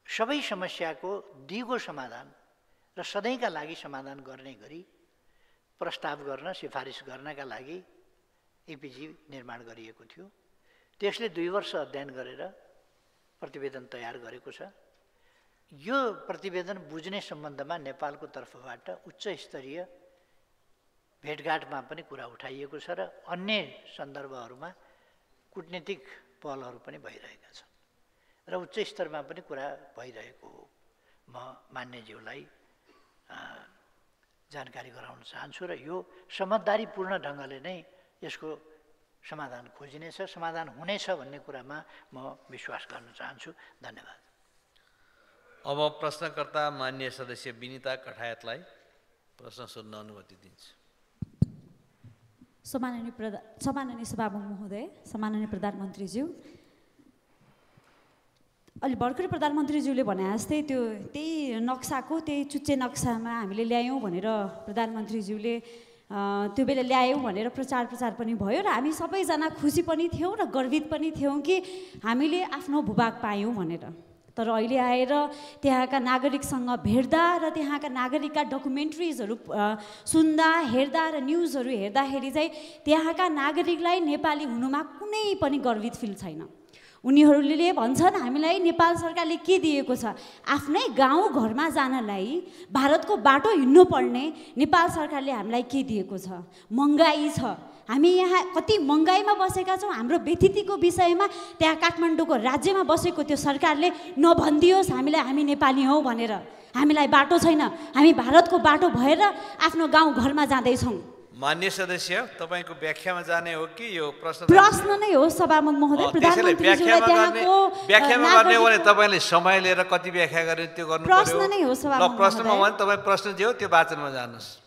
सबै समस्याको दिगो समाधान र सधैँका लागि समाधान गर्ने गरी प्रस्ताव गर्न, सिफारिस गर्नका लागि इपिजी निर्माण गरिएको थियो। त्यसले 2 वर्ष अध्ययन गरेर प्रतिवेदन तयार गरेको छ। यो प्रतिवेदन बुझ्ने सम्बन्धमा नेपालको तर्फबाट उच्च स्तरीय भेटघाटमा पनि कुरा उठाइएको छ र अन्य सन्दर्भहरूमा कूटनीतिक पहलहरू पनि भइरहेका छन् र उच्च स्तरमा पनि कुरा भइरहेको हो। म मान्यज्यूलाई जानकारी गराउन चाहन्छु र यो समझदारीपूर्ण ढङ्गले नै यसको समाधान खोजिनेछ, समाधान हुनेछ भन्ने कुरामा म विश्वास गर्न चाहन्छु। धन्यवाद। अब प्रश्नकर्ता मान्य सदस्य विनिता कठायतलाई प्रश्न सोध्न अनुमति दिन्छु। सम्माननीय सभामुख महोदय, सम्माननीय प्रधानमन्त्रीज्यू, अलि भर्खरै प्रधानमन्त्रीज्यूले भने जस्तै त्यही नक्साको त्यही चुच्चे नक्सामा हामीले ल्यायौँ भनेर प्रधानमन्त्रीज्यूले त्यो बेला ल्यायौँ भनेर प्रचार पनि भयो र हामी सबैजना खुसी पनि थियौँ र गर्वित पनि थियौँ कि हामीले आफ्नो भूभाग पायौँ भनेर। तर अहिले आएर त्यहाँका नागरिकसँग भेट्दा र त्यहाँका नागरिकका डकुमेन्ट्रिजहरू सुन्दा, हेर्दा र न्युजहरू हेर्दाखेरि चाहिँ त्यहाँका नागरिकलाई नेपाली हुनुमा कुनै पनि गर्वित फिल छैन। उनीहरूले भन्छन् हामीलाई नेपाल सरकारले के दिएको छ, आफ्नै गाउँ घरमा जानलाई भारतको बाटो हिँड्नु पर्ने नेपाल सरकारले हामीलाई के दिएको छ? महँगाई छ, हामी यहाँ कति महँगाईमा बसेका छौँ। हाम्रो व्यथितिको विषयमा त्यहाँ काठमाडौँको राज्यमा बसेको त्यो सरकारले नभनिदियोस् हामीलाई हामी नेपाली हौँ भनेर। हामीलाई बाटो छैन, हामी भारतको बाटो भएर आफ्नो गाउँ घरमा जाँदैछौँ। मान्य सदस्य, तपाईँको व्याख्यामा जाने हो कि यो प्रश्न नै हो सभामुख महोदय? व्याख्यामा गर्ने हो भने तपाईँले समय लिएर कति व्याख्या गर्ने त्यो गर्नु पर्यो। प्रश्न नै हो सभामुख महोदय। प्रश्नमा भने तपाईँ प्रश्न जे हो त्यो वाचनमा जानुहोस्।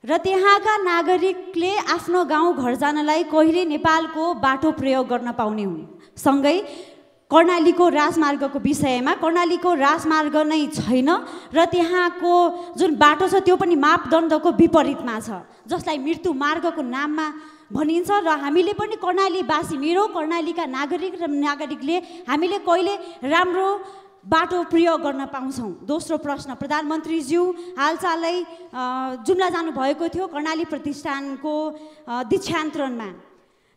र त्यहाँका नागरिकले आफ्नो गाउँ घर जानलाई कहिले नेपालको बाटो प्रयोग गर्न पाउने हुने, सँगै कर्णालीको राजमार्गको विषयमा कर्णालीको राजमार्ग नै छैन र त्यहाँको जुन बाटो छ त्यो पनि मापदण्डको विपरीतमा छ, जसलाई मृत्यु मार्गको नाममा भनिन्छ। र हामीले पनि कर्णालीवासी, मेरो कर्णालीका नागरिकले हामीले कहिले राम्रो बाटो प्रयोग गर्न पाउँछौँ? दोस्रो प्रश्न, प्रधानमन्त्रीज्यू हालचालै जुम्ला जानुभएको थियो कर्णाली प्रतिष्ठानको दीक्षान्तरणमा।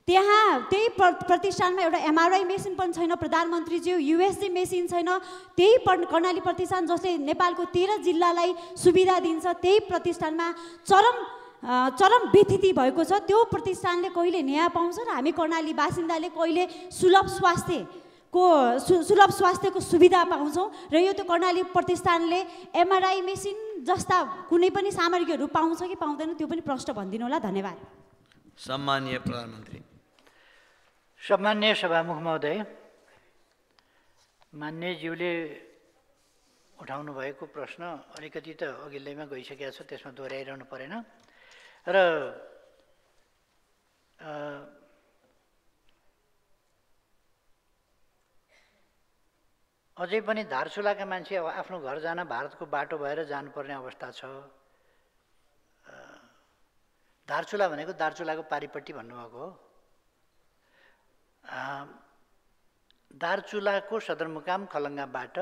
त्यहाँ त्यही प्रतिष्ठानमा एउटा एमआरआई मेसिन पनि छैन प्रधानमन्त्रीज्यू, युएसजी मेसिन छैन। त्यही कर्णाली प्रतिष्ठान जसले नेपालको 13 जिल्लालाई सुविधा दिन्छ, त्यही प्रतिष्ठानमा चरम व्यथिति भएको छ। त्यो प्रतिष्ठानले कहिले न्याय पाउँछ र हामी कर्णाली बासिन्दाले कहिले सुलभ स्वास्थ्यको सुविधा पाउँछौँ? र यो त्यो कर्णाली प्रतिष्ठानले एमआरआई मेसिन जस्ता कुनै पनि सामग्रीहरू पाउँछ कि पाउँदैन त्यो पनि प्रश्न भनिदिनु होला। धन्यवाद। सम्माननीय प्रधानमन्त्री। सम्माननीय सभामुख महोदय, मान्यज्यूले उठाउनु भएको प्रश्न अलिकति त अघिल्लैमा गइसकेको छ, त्यसमा दोहोऱ्याइरहनु परेन। र अझै पनि धारचुलाका मान्छे अब आफ्नो घर जान भारतको बाटो भएर जानुपर्ने अवस्था छ। धारचुला भनेको दार्चुलाको पारिपट्टि भन्नुभएको हो। दार्चुलाको सदरमुकाम खलङ्गाबाट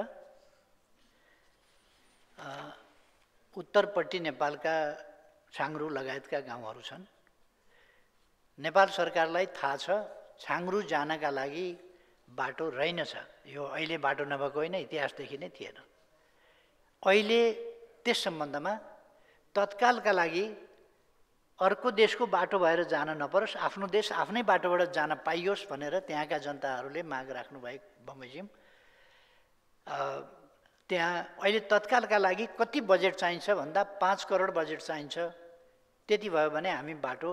उत्तरपट्टि नेपालका छाङ्रु लगायतका गाउँहरू छन्। नेपाल सरकारलाई थाहा छ छाङ्रु जानका लागि बाटो रहेनछ। यो अहिले बाटो नभएको होइन, इतिहासदेखि नै थिएन। अहिले त्यस सम्बन्धमा तत्कालका लागि अर्को देशको बाटो भएर जान नपरोस्, आफ्नो देश आफ्नै बाटोबाट जान पाइयोस् भनेर त्यहाँका जनताहरूले माग राख्नुभएको बमोजिम त्यहाँ अहिले तत्कालका लागि कति बजेट चाहिन्छ भन्दा 5 करोड बजेट चाहिन्छ। त्यति भयो भने हामी बाटो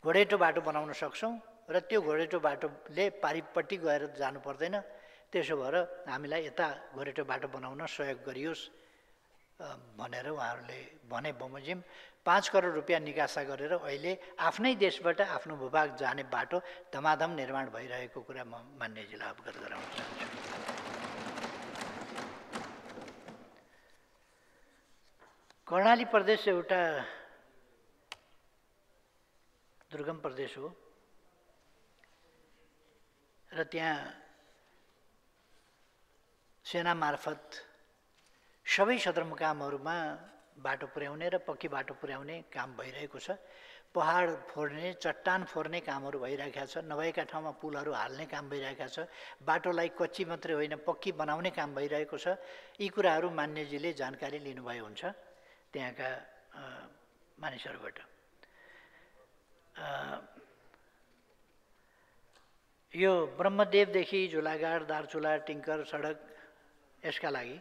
घोडेटो बाटो बनाउन सक्छौँ र त्यो घोडेटो बाटोले पारिपट्टि गएर जानु पर्दैन। त्यसो भएर हामीलाई यता घोडेटो बाटो बनाउन सहयोग गरियोस् भनेर उहाँहरूले भने बमोजिम 5 करोड रुपियाँ निकासा गरेर अहिले आफ्नै देशबाट आफ्नो भूभाग जाने बाटो धमाधम निर्माण भइरहेको कुरा म मान्यजीलाई अवगत गराउन चाहन्छु। कर्णाली प्रदेश एउटा दुर्गम प्रदेश हो र त्यहाँ सेना मार्फत सबै सदरमुकामहरूमा बाटो पुर्याउने र पक्की बाटो पुर्याउने काम भइरहेको छ। पहाड फोर्ने, चट्टान फोर्ने कामहरू भइरहेका छ। नभएका ठाउँमा पुलहरू हाल्ने काम भइरहेका छ। बाटोलाई कच्ची मात्रै होइन पक्की बनाउने काम भइरहेको छ। यी कुराहरू मान्यजीले जानकारी लिनुभयो हुन्छ त्यहाँका मानिसहरूबाट। यो ब्रह्मदेवदेखि झुलागाड, दार्चुला, टिङ्कर सडक यसका लागि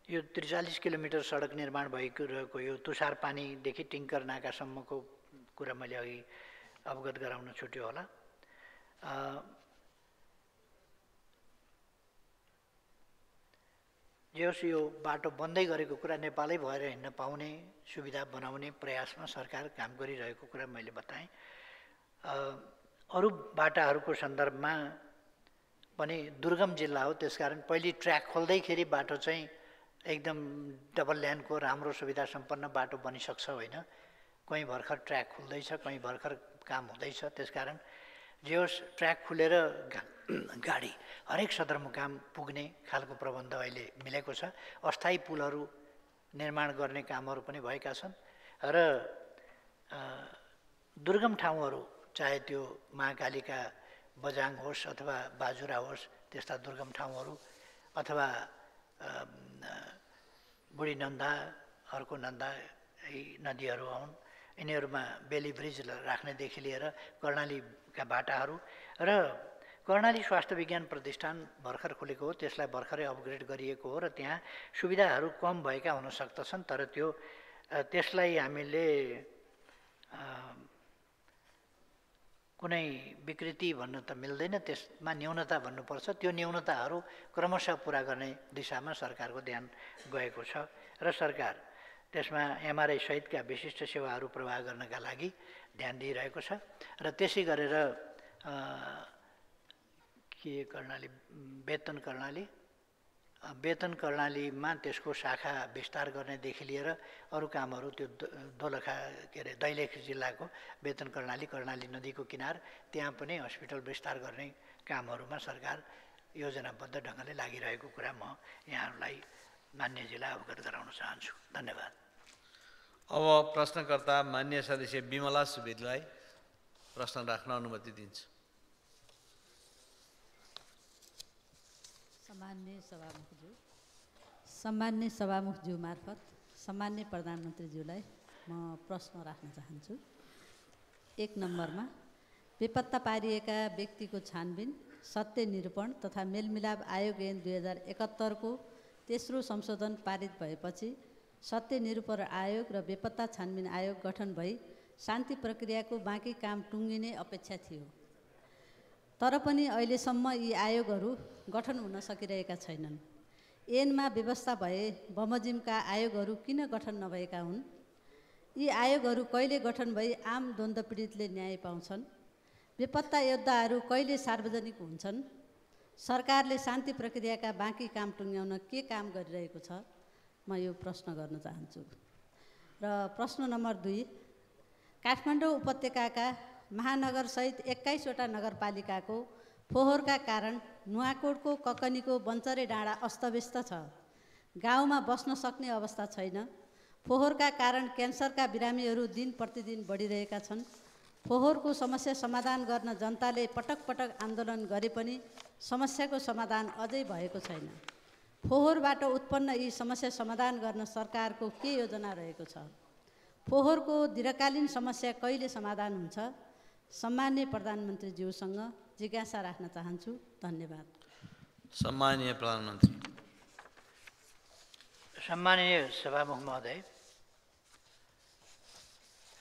यो 43 किलोमिटर सडक निर्माण भइरहेको यो तुषार पानीदेखि टिङ्कर नाकासम्मको कुरा मैले अघि अवगत गराउन छुट्यो होला। जे होस् यो बाटो बन्दै गरेको कुरा नेपालै भएर हिँड्न पाउने सुविधा बनाउने प्रयासमा सरकार काम गरिरहेको कुरा मैले बताएँ। अरू बाटाहरूको सन्दर्भमा पनि दुर्गम जिल्ला हो, त्यसकारण पहिले ट्र्याक खोल्दैखेरि बाटो चाहिँ एकदम डबल ल्यानको राम्रो सुविधा सम्पन्न बाटो बनिसक्छ होइन। कहीँ भर्खर ट्र्याक खुल्दैछ, कहीँ भर्खर काम हुँदैछ। त्यसकारण जे होस् ट्र्याक खुलेर गाडी हरेक सदरमुकाम पुग्ने खालको प्रबन्ध अहिले मिलेको छ। अस्थायी पुलहरू निर्माण गर्ने कामहरू पनि भएका छन् र दुर्गम ठाउँहरू चाहे त्यो महाकालीका बजाङ होस् अथवा बाजुरा होस्, त्यस्ता दुर्गम ठाउँहरू अथवा बुढी नन्दा, अर्को नन्दा, यी नदीहरू हुन्, यिनीहरूमा बेली ब्रिज राख्नेदेखि लिएर कर्णालीका बाटाहरू र कर्णाली स्वास्थ्य विज्ञान प्रतिष्ठान भर्खर खुलेको हो, त्यसलाई भर्खरै अपग्रेड गरिएको हो र त्यहाँ सुविधाहरू कम भएका हुन सक्दछन्। तर त्यसलाई हामीले कुनै विकृति भन्न त मिल्दैन, त्यसमा न्यूनता भन्नुपर्छ। त्यो न्यूनताहरू क्रमशः पुरा गर्ने दिशामा सरकारको ध्यान गएको छ र सरकार त्यसमा एमआरआई सहितका विशिष्ट सेवाहरू प्रवाह गर्नका लागि ध्यान दिइरहेको छ र त्यसै गरेर वेतन कर्णालीमा त्यसको शाखा विस्तार गर्नेदेखि लिएर अरू कामहरू त्यो दोलखा दैलेख जिल्लाको वेतन कर्णाली नदीको किनार त्यहाँ पनि हस्पिटल विस्तार गर्ने कामहरूमा सरकार योजनाबद्ध ढङ्गले लागिरहेको कुरा म यहाँहरूलाई मान्यजीलाई अवगत गराउन चाहन्छु। धन्यवाद। अब प्रश्नकर्ता मान्य सदस्य बिमला सुवेदीलाई प्रश्न राख्न अनुमति दिन्छु। सम्मान्य सभामुखज्यू मार्फत सम्मान्य प्रधानमन्त्रीज्यूलाई म प्रश्न राख्न चाहन्छु। 1 नम्बरमा बेपत्ता पारिएका व्यक्तिको छानबिन, सत्य निरूपण तथा मेलमिलाप आयोग ऐन 2071 को तेस्रो संशोधन पारित भएपछि सत्य निरूपण आयोग र बेपत्ता छानबिन आयोग गठन भई शान्ति प्रक्रियाको बाँकी काम टुङ्गिने अपेक्षा थियो। तर पनि अहिलेसम्म यी आयोगहरू गठन हुन सकिरहेका छैनन्। ऐनमा व्यवस्था भए बमोजिमका आयोगहरू किन गठन नभएका हुन्? यी आयोगहरू कहिले गठन भई आम द्वन्द्व पीडितले न्याय पाउँछन्? बेपत्ता योद्धाहरू कहिले सार्वजनिक हुन्छन्? सरकारले शान्ति प्रक्रियाका बाँकी काम टुङ्ग्याउन के काम गरिरहेको छ? म यो प्रश्न गर्न चाहन्छु। र प्रश्न नम्बर 2, काठमाडौँ उपत्यकाका महानगरसहित 21वटा नगरपालिकाको फोहोरका कारण नुवाकोटको ककनीको बन्चरे डाँडा अस्तव्यस्त छ। गाउँमा बस्न सक्ने अवस्था छैन। फोहोरका कारण क्यान्सरका बिरामीहरू दिन प्रतिदिन बढिरहेका छन्। फोहोरको समस्या समाधान गर्न जनताले पटक पटक आन्दोलन गरे पनि समस्याको समाधान अझै भएको छैन। फोहोरबाट उत्पन्न यी समस्या समाधान गर्न सरकारको के योजना रहेको छ? फोहोरको दीर्घकालीन समस्या कहिले समाधान हुन्छ? सम्माननीय प्रधानमन्त्रीज्यूसँग जिज्ञासा राख्न चाहन्छु। धन्यवाद। सम्माननीय प्रधानमन्त्री। सम्माननीय सभामुख महोदय,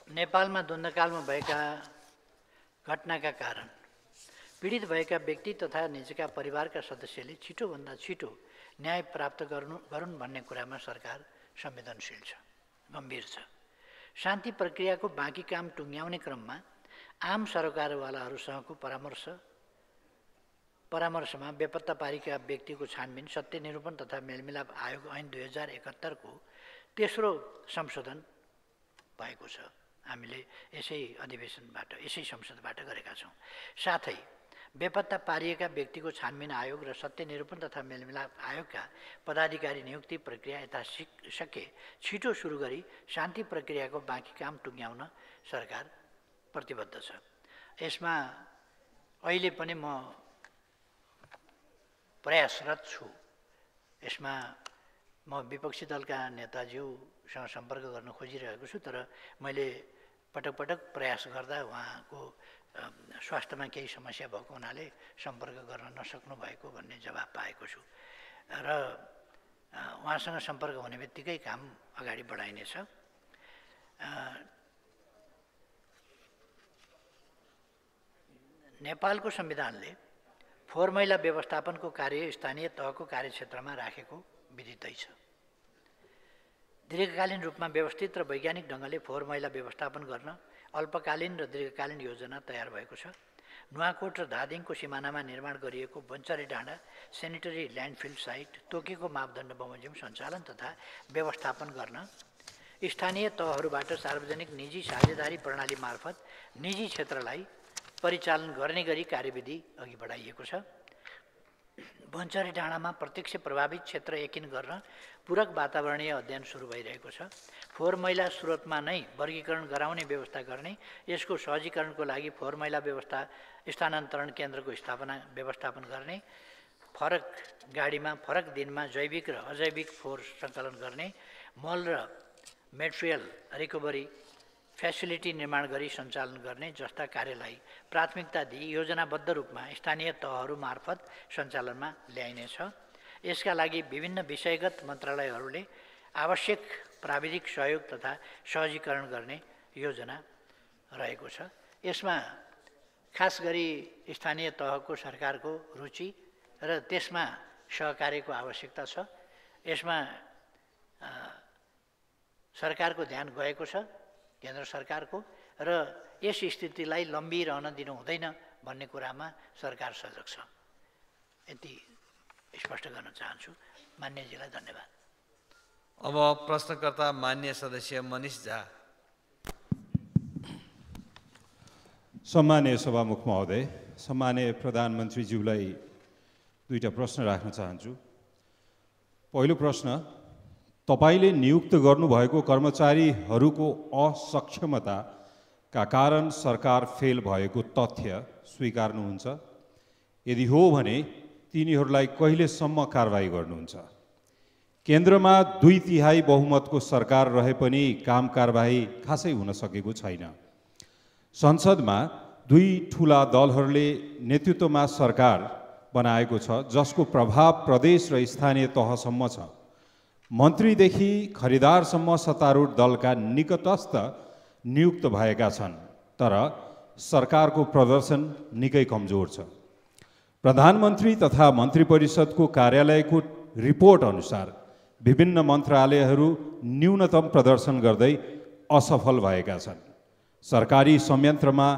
नेपालमा द्वन्द्वकालमा भएका घटनाका कारण पीडित भएका व्यक्ति तथा निजका परिवारका सदस्यले छिटोभन्दा छिटो न्याय प्राप्त गरून् भन्ने कुरामा सरकार संवेदनशील छ, गम्भीर छ। शान्ति प्रक्रियाको बाँकी काम टुङ्ग्याउने क्रममा आम सरोकारवालाहरूसँगको परामर्शमा बेपत्ता पारेका व्यक्तिको छानबिन, सत्य निरूपण तथा मेलमिलाप आयोग ऐन 2071 को तेस्रो संशोधन भएको छ। हामीले यसै अधिवेशनबाट, यसै संसदबाट गरेका छौँ। साथै बेपत्ता पारिएका व्यक्तिको छानबिन आयोग र सत्य निरूपण तथा मेलमिलाप आयोगका पदाधिकारी नियुक्ति प्रक्रिया यथाशक्य छिटो सुरु गरी शान्ति प्रक्रियाको बाँकी काम टुङ्ग्याउन सरकार प्रतिबद्ध छ। यसमा अहिले पनि म प्रयासरत छु। यसमा म विपक्षी दलका नेताज्यूसँग सम्पर्क गर्न खोजिरहेको छु, तर मैले पटक पटक प्रयास गर्दा उहाँको स्वास्थ्यमा केही समस्या भएको हुनाले सम्पर्क गर्न नसक्नु भएको भन्ने जवाब पाएको छु र उहाँसँग सम्पर्क हुने बित्तिकै काम अगाडि बढाइनेछ। नेपालको संविधानले फोहोर मैला व्यवस्थापनको कार्य स्थानीय तहको कार्यक्षेत्रमा राखेको विदितै छ। दीर्घकालीन रूपमा व्यवस्थित र वैज्ञानिक ढङ्गले फोहोर मैला व्यवस्थापन गर्न अल्पकालीन र दीर्घकालीन योजना तयार भएको छ। नुवाकोट र धादिङको सिमानामा निर्माण गरिएको बन्चरे डाँडा सेनिटरी ल्यान्डफिल साइट तोकेको मापदण्ड बमोजिम सञ्चालन तथा व्यवस्थापन गर्न स्थानीय तहहरूबाट सार्वजनिक निजी साझेदारी प्रणाली मार्फत निजी क्षेत्रलाई परिचालन गर्ने गरी कार्यविधि अघि बढाइएको छ। बन्चरे डाँडामा प्रत्यक्ष प्रभावित क्षेत्र एकिन गर्न पूरक वातावरणीय अध्ययन सुरु भइरहेको छ। फोहोर मैला स्रोतमा नै वर्गीकरण गराउने व्यवस्था गर्ने, यसको सहजीकरणको लागि फोहोर मैला स्थानान्तरण केन्द्रको व्यवस्थापन गर्ने, फरक गाडीमा फरक दिनमा जैविक र अजैविक फोहोर सङ्कलन गर्ने, मल र मेटेरियल रिकभरी फेसिलिटी निर्माण गरी सञ्चालन गर्ने जस्ता कार्यलाई प्राथमिकता दिई योजनाबद्ध रूपमा स्थानीय तहहरू मार्फत सञ्चालनमा ल्याइनेछ। यसका लागि विभिन्न विषयगत मन्त्रालयहरूले आवश्यक प्राविधिक सहयोग तथा सहजीकरण गर्ने योजना रहेको छ। यसमा खास गरी स्थानीय तहको सरकारको रुचि र त्यसमा सहकार्यको आवश्यकता छ। यसमा सरकारको ध्यान गएको छ, केन्द्र सरकारको, र यस स्थितिलाई लम्बिरहन दिनु हुँदैन भन्ने कुरामा सरकार सजग छ। यति स्पष्ट गर्न चाहन्छु। मान्यजीलाई धन्यवाद। अब प्रश्नकर्ता मान्य सदस्य मनिष झा। सम्माननीय सभामुख महोदय, सम्माननीय प्रधानमन्त्रीज्यूलाई दुईटा प्रश्न राख्न चाहन्छु। पहिलो प्रश्न, तपाईले नियुक्त गर्नुभएको कर्मचारीहरूको असक्षमताका कारण सरकार फेल भएको तथ्य स्वीकार्नुहुन्छ? यदि हो भने तिनीहरूलाई कहिलेसम्म कारबाही गर्नुहुन्छ? केन्द्रमा 2/3 बहुमतको सरकार रहे पनि काम कारबाही खासै हुन सकेको छैन। संसदमा 2 ठूला दलहरूले नेतृत्वमा सरकार बनाएको छ जसको प्रभाव प्रदेश र स्थानीय तहसम्म छ। मन्त्रीदेखि खरिदारसम्म सत्तारूढ दलका निकटस्थ नियुक्त भएका छन्, तर सरकारको प्रदर्शन निकै कमजोर छ। प्रधानमन्त्री तथा मन्त्री परिषदको कार्यालयको रिपोर्ट अनुसार विभिन्न मन्त्रालयहरू न्यूनतम प्रदर्शन गर्दै असफल भएका छन्। सरकारी संयन्त्रमा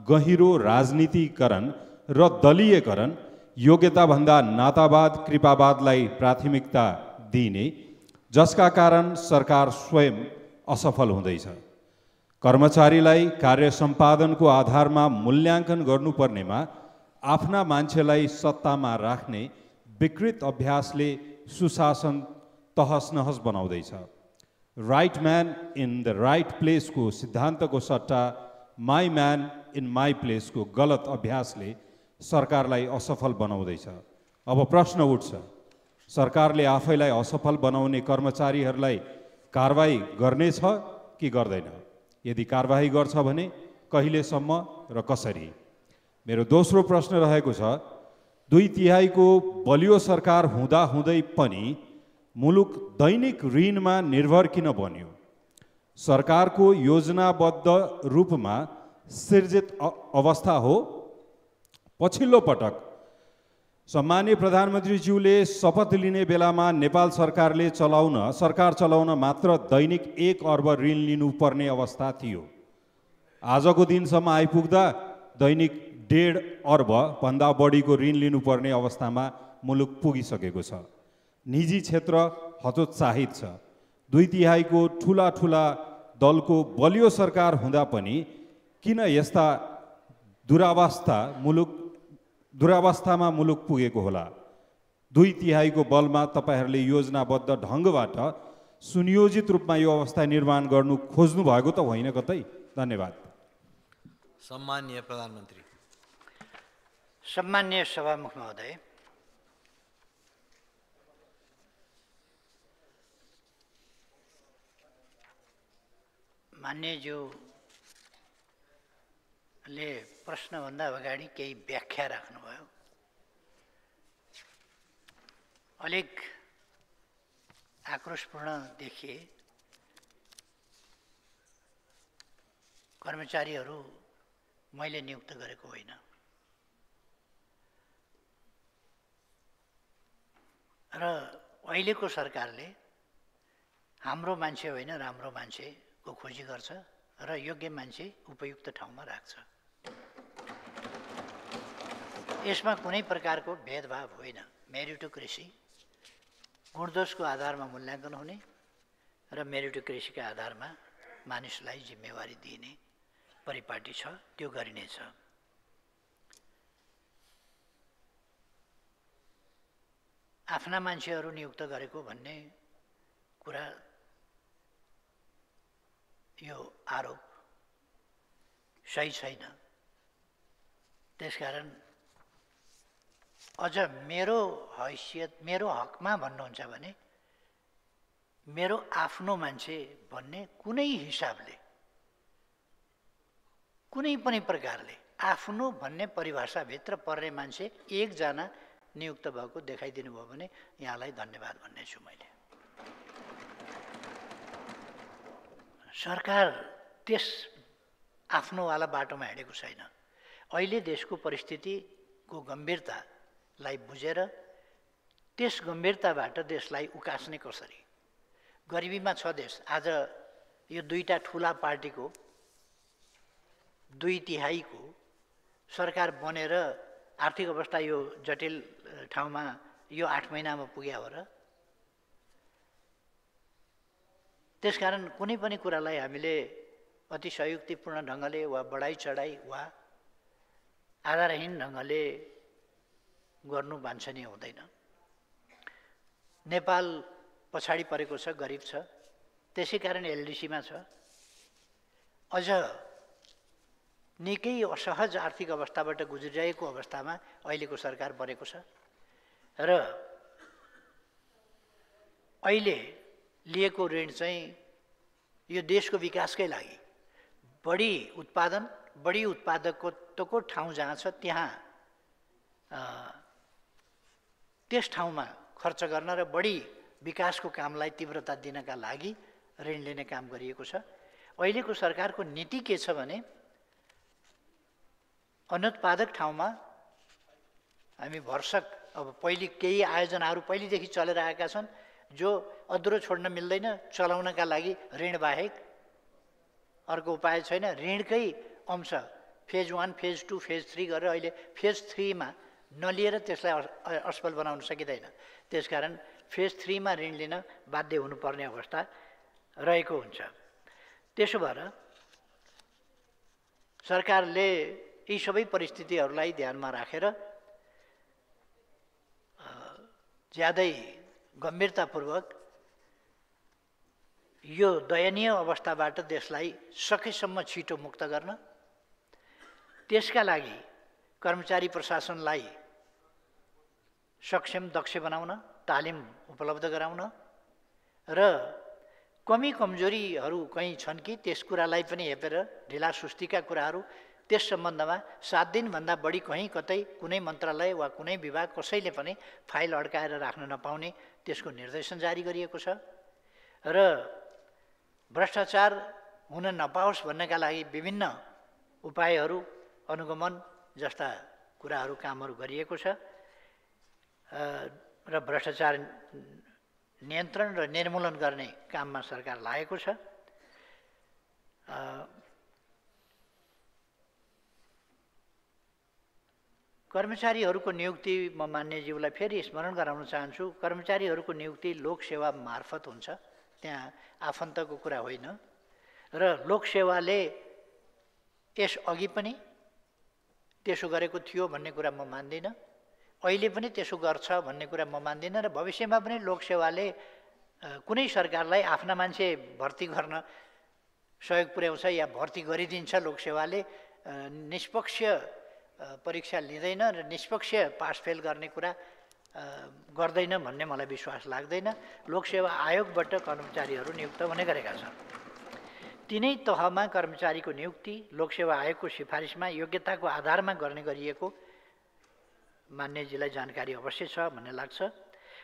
गहिरो राजनीतिकरण र दलीयकरण, योग्यताभन्दा नातावाद कृपावादलाई प्राथमिकता दिइने, जसका कारण सरकार स्वयं असफल हुँदैछ। कर्मचारीलाई कार्य सम्पादनको आधारमा मूल्याङ्कन गर्नुपर्नेमा आफ्ना मान्छेलाई सत्तामा राख्ने विकृत अभ्यासले सुशासन तहस नहस बनाउँदैछ। Right man in the right प्लेसको सिद्धान्तको सट्टा माई म्यान इन माई प्लेसको गलत अभ्यासले सरकारलाई असफल बनाउँदैछ। अब प्रश्न उठ्छ, सरकारले आफैलाई असफल बनाउने कर्मचारीहरूलाई कारबाही गर्नेछ कि गर्दैन? यदि कारबाही गर्छ भने कहिलेसम्म र कसरी? मेरो दोस्रो प्रश्न रहेको छ, 2/3 बलियो सरकार हुँदाहुँदै पनि मुलुक दैनिक ऋणमा निर्भर किन बन्यो? सरकारको योजनाबद्ध रूपमा सिर्जित अवस्था हो? पछिल्लो पटक सम्माननीय प्रधानमन्त्रीज्यूले शपथ लिने बेलामा नेपाल सरकार चलाउन मात्र दैनिक 1 अर्ब ऋण लिनुपर्ने अवस्था थियो। आजको दिनसम्म आइपुग्दा दैनिक 1.5 अर्ब भन्दा बढीको ऋण लिनुपर्ने अवस्थामा मुलुक पुगिसकेको छ। निजी क्षेत्र हतोत्साहित छ। 2/3 ठुला दलको बलियो सरकार हुँदा पनि किन यस्ता दुरावस्थामा मुलुक पुगेको होला? 2/3 बलमा तपाईहरूले योजनाबद्ध ढङ्गबाट सुनियोजित रूपमा यो अवस्था निर्माण गर्नु खोज्नु भएको त होइन कतै? धन्यवाद। सम्माननीय प्रधानमन्त्री। सम्माननीय सभामुख महोदय, मान्यज्यूले प्रश्नभन्दा अगाडि केही व्याख्या राख्नुभयो। अलिक आक्रोशपूर्ण देखिए। कर्मचारीहरू मैले नियुक्त गरेको होइन र अहिलेको सरकारले हाम्रो मान्छे होइन राम्रो मान्छेको खोजी गर्छ र योग्य मान्छे उपयुक्त ठाउँमा राख्छ। यसमा कुनै प्रकारको भेदभाव होइन। मेरिटोक्रेसी गुणदोषको आधारमा मूल्याङ्कन हुने र मेरिटोक्रेसीका आधारमा मानिसलाई जिम्मेवारी दिइने परिपाटी छ, त्यो गरिनेछ। आफ्ना मान्छेहरू नियुक्त गरेको भन्ने कुरा, यो आरोप सही छैन। त्यसकारण अझ मेरो हैसियत, मेरो हकमा भन्नुहुन्छ भने मेरो आफ्नो मान्छे भन्ने कुनै हिसाबले, कुनै पनि प्रकारले आफ्नो भन्ने परिभाषाभित्र पर्ने मान्छे एकजना नियुक्त भएको देखाइदिनु भयो भने यहाँलाई धन्यवाद भन्ने छु मैले। सरकार त्यस आफ्नोवाला बाटोमा हिँडेको छैन। अहिले देशको परिस्थितिको गम्भीरतालाई बुझेर त्यस गम्भीरताबाट देशलाई उकास्ने कसरी? गरिबीमा छ देश। आज यो दुईटा ठुला पार्टीको 2/3 सरकार बनेर आर्थिक अवस्था यो जटिल ठाउँमा यो 8 महिनामा पुग्यो हो र? त्यसकारण कुनै पनि कुरालाई हामीले अति संयुक्तिपूर्ण ढङ्गले वा बढाइ चढाइ वा आधारहीन ढङ्गले गर्नु वाञ्छनीय हुँदैन। नेपाल पछाडि परेको छ, गरिब छ, त्यसै कारण एलडिसीमा छ। अझ निकै असहज आर्थिक अवस्थाबाट गुज्रिरहेको अवस्थामा अहिलेको सरकार बनेको छ र अहिले लिएको ऋण चाहिँ यो देशको विकासकै लागि, बढी उत्पादन, बढी उत्पादकत्वको ठाउँ जहाँ छ त्यहाँ त्यस ठाउँमा खर्च गर्न र बढी विकासको कामलाई तीव्रता दिनका लागि ऋण लिने काम गरिएको छ। अहिलेको सरकारको नीति के छ भने अनुत्पादक ठाउँमा हामी भरसक, अब पहिले केही आयोजनाहरू पहिलेदेखि चलेर आएका छन् जो अधुरो छोड्न मिल्दैन, चलाउनका लागि ऋण बाहेक अर्को उपाय छैन। ऋणकै अंश फेज 1, फेज 2, फेज 3 गरेर अहिले फेज 3 मा नलिएर त्यसलाई असफल बनाउन सकिँदैन। त्यसकारण फेज 3 मा ऋण लिन बाध्य हुनुपर्ने अवस्था रहेको हुन्छ। त्यसो भएर सरकारले यी सबै परिस्थितिहरूलाई ध्यानमा राखेर ज्यादै गम्भीरतापूर्वक यो दयनीय अवस्थाबाट देशलाई सकेसम्म छिटो मुक्त गर्न, त्यसका लागि कर्मचारी प्रशासनलाई सक्षम दक्ष बनाउन, तालिम उपलब्ध गराउन र कमी कमजोरीहरू कहीँ छन् कि त्यस कुरालाई पनि हेपेर ढिला सुस्तीका कुराहरू त्यस सम्बन्धमा 7 दिनभन्दा बढी कहीँ कतै कुनै मन्त्रालय वा कुनै विभाग कसैले पनि फाइल अड्काएर राख्न नपाउने त्यसको निर्देशन जारी गरिएको छ र भ्रष्टाचार हुन नपाओस् भन्नका लागि विभिन्न उपायहरू अनुगमन जस्ता कुराहरू कामहरू गरिएको छ र भ्रष्टाचार नियन्त्रण र निर्मूलन गर्ने काममा सरकार लागेको छ। कर्मचारीहरूको नियुक्ति म मान्यज्यूलाई फेरि स्मरण गराउन चाहन्छु। कर्मचारीहरूको नियुक्ति लोकसेवा मार्फत हुन्छ, त्यहाँ आफन्तको कुरा होइन र लोकसेवाले यसअघि पनि त्यसो गरेको थियो भन्ने कुरा म मान्दिनँ, अहिले पनि त्यसो गर्छ भन्ने कुरा म मान्दिनँ र भविष्यमा पनि लोकसेवाले कुनै सरकारलाई आफ्ना मान्छे भर्ती गर्न सहयोग पुर्याउँछ या भर्ती गरिदिन्छ। लोकसेवाले निष्पक्ष परीक्षा लिँदैन र निष्पक्ष पासफेल गर्ने कुरा गर्दैन भन्ने मलाई विश्वास लाग्दैन। लोकसेवा आयोगबाट कर्मचारीहरू नियुक्त हुने गरेका छन्। तिनै तहमा कर्मचारीको नियुक्ति लोकसेवा आयोगको सिफारिसमा योग्यताको आधारमा गर्ने गरिएको मान्यजीलाई जानकारी अवश्य छ भन्ने लाग्छ।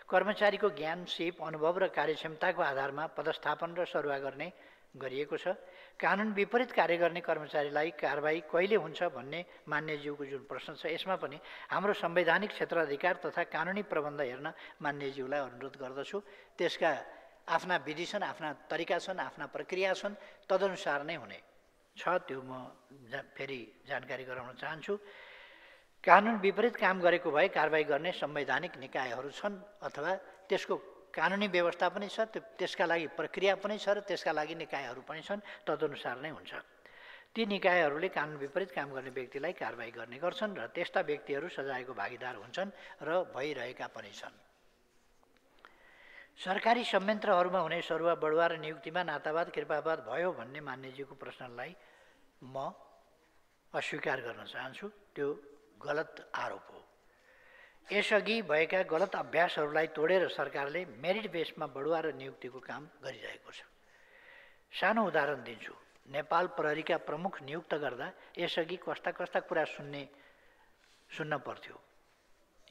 कर्मचारीको ज्ञान, सिप, अनुभव र कार्यक्षमताको आधारमा पदस्थापन र सरुवा गर्ने गरिएको छ। कानुन विपरीत कार्य गर्ने कर्मचारीलाई कारबाही कहिले हुन्छ भन्ने मान्यज्यूको जुन प्रश्न छ, यसमा पनि हाम्रो संवैधानिक क्षेत्राधिकार तथा कानुनी प्रबन्ध हेर्न मान्यज्यूलाई अनुरोध गर्दछु। त्यसका आफ्ना विधि छन्, आफ्ना तरिका छन्, आफ्ना प्रक्रिया छन्, तदनुसार नै हुने छ। त्यो म फेरि जानकारी गराउन चाहन्छु। कानुन विपरीत काम गरेको भए कारबाही गर्ने संवैधानिक निकायहरू छन् अथवा त्यसको कानुनी व्यवस्था पनि छ, त्यसका लागि प्रक्रिया पनि छ र त्यसका लागि निकायहरू पनि छन्, तदनुसार नै हुन्छ। ती निकायहरूले कानुन विपरीत काम गर्ने व्यक्तिलाई कारबाही गर्ने गर्छन् र त्यस्ता व्यक्तिहरू सजायको भागीदार हुन्छन् र भइरहेका पनि छन्। सरकारी संयन्त्रहरूमा हुने सरुवा बढुवा र नियुक्तिमा नातावाद कृपावाद भयो भन्ने मान्यजीको प्रश्नलाई म अस्वीकार गर्न चाहन्छु। त्यो गलत आरोप हो। यसअघि भएका गलत अभ्यासहरूलाई तोडेर सरकारले मेरिट बेसमा बढुवा र नियुक्तिको काम गरिरहेको छ। सानो उदाहरण दिन्छु। नेपाल प्रहरीका प्रमुख नियुक्त गर्दा यसअघि कस्ता कस्ता कुरा सुन्न पर्थ्यो,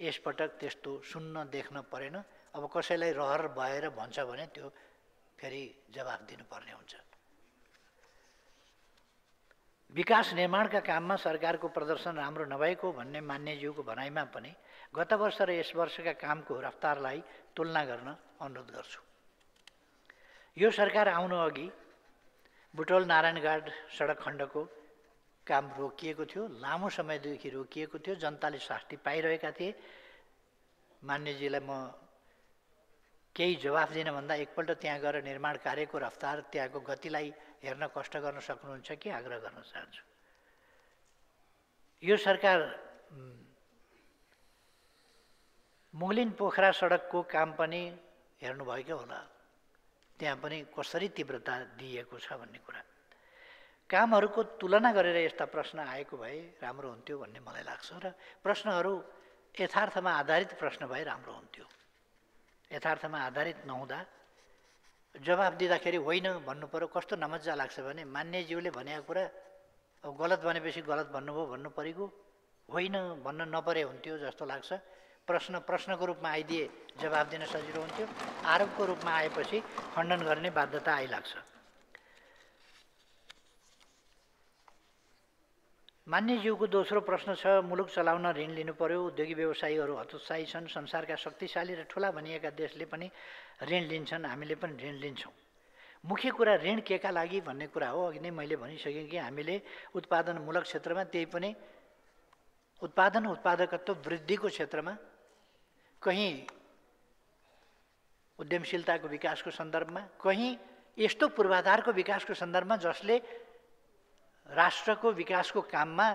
यसपटक त्यस्तो सुन्न देख्न परेन। अब कसैलाई रहर भएर भन्छ भने त्यो फेरि जवाफ दिनुपर्ने हुन्छ। विकास निर्माणका काममा सरकारको प्रदर्शन राम्रो नभएको भन्ने मान्यज्यूको भनाइमा पनि गत वर्ष र यस वर्षका कामको रफ्तारलाई तुलना गर्न अनुरोध गर्छु। यो सरकार आउनु अघि बुटोल नारायणघाट सडक खण्डको काम रोकिएको थियो, लामो समयदेखि रोकिएको थियो, जनताले शास्ति पाइरहेका थिए। मान्यजीलाई म केही जवाफ दिन भन्दा एकपल्ट त्यहाँ गएर निर्माण कार्यको रफ्तार, त्यहाँको गतिलाई हेर्न कष्ट गर्न सक्नुहुन्छ कि आग्रह गर्न चाहन्छु। यो सरकार मुगलिन पोखरा सडकको काम पनि हेर्नुभएको होला, त्यहाँ पनि कसरी तीव्रता दिएको छ भन्ने कुरा। कामहरूको तुलना गरेर यस्ता प्रश्न आएको भए राम्रो हुन्थ्यो भन्ने मलाई लाग्छ र प्रश्नहरू यथार्थमा आधारित प्रश्न भए राम्रो हुन्थ्यो। यथार्थमा आधारित नहुँदा जवाफ दिँदाखेरि होइन भन्नु पर्यो। कस्तो नमज्जा लाग्छ भने मान्यज्यूले भनेको कुरा अब गलत भनेपछि गलत भन्नुभयो भन्नु परेको, होइन भन्न नपरे हुन्थ्यो जस्तो लाग्छ। प्रश्नको रूपमा आइदिए जवाफ दिन सजिलो हुन्थ्यो, आरोपको रूपमा आएपछि खण्डन गर्ने बाध्यता आइलाग्छ। मान्यज्यूको दोस्रो प्रश्न छ, मुलुक चलाउन ऋण लिनु पर्यो, उद्योगी व्यवसायीहरू हतोत्साही छन्, संसारका शक्तिशाली र ठुला भनिएका देशले पनि ऋण लिन्छन्, हामीले पनि ऋण लिन्छौँ। मुख्य कुरा ऋण केका लागि भन्ने कुरा हो। अघि नै मैले भनिसकेँ कि हामीले उत्पादनमूलक क्षेत्रमा, त्यही पनि उत्पादकत्व वृद्धिको क्षेत्रमा, कहीँ उद्यमशीलताको विकासको सन्दर्भमा, कहीँ यस्तो पूर्वाधारको विकासको सन्दर्भमा जसले राष्ट्रको विकासको काममा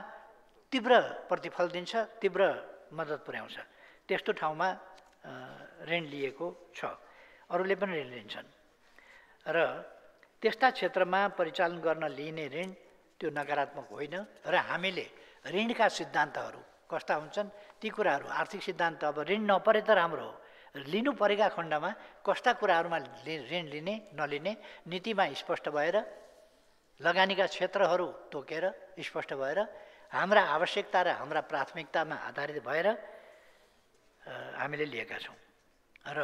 तीव्र प्रतिफल दिन्छ, तीव्र मद्दत पुर्याउँछ, त्यस्तो ठाउँमा ऋण लिएको छ। अरूले पनि ऋण लिन्छन् र त्यस्ता क्षेत्रमा परिचालन गर्न लिइने ऋण त्यो नकारात्मक होइन। र हामीले ऋणका सिद्धान्तहरू कस्ता हुन्छन् ती कुराहरू, आर्थिक सिद्धान्त, अब ऋण नपरे त राम्रो हो, लिनु परेका खण्डमा कस्ता कुराहरूमा ऋण लिने नलिने नीतिमा स्पष्ट भएर, लगानीका क्षेत्रहरू तोकेर स्पष्ट भएर, हाम्रा आवश्यकता र हाम्रा प्राथमिकतामा आधारित भएर हामीले लिएका छौँ। र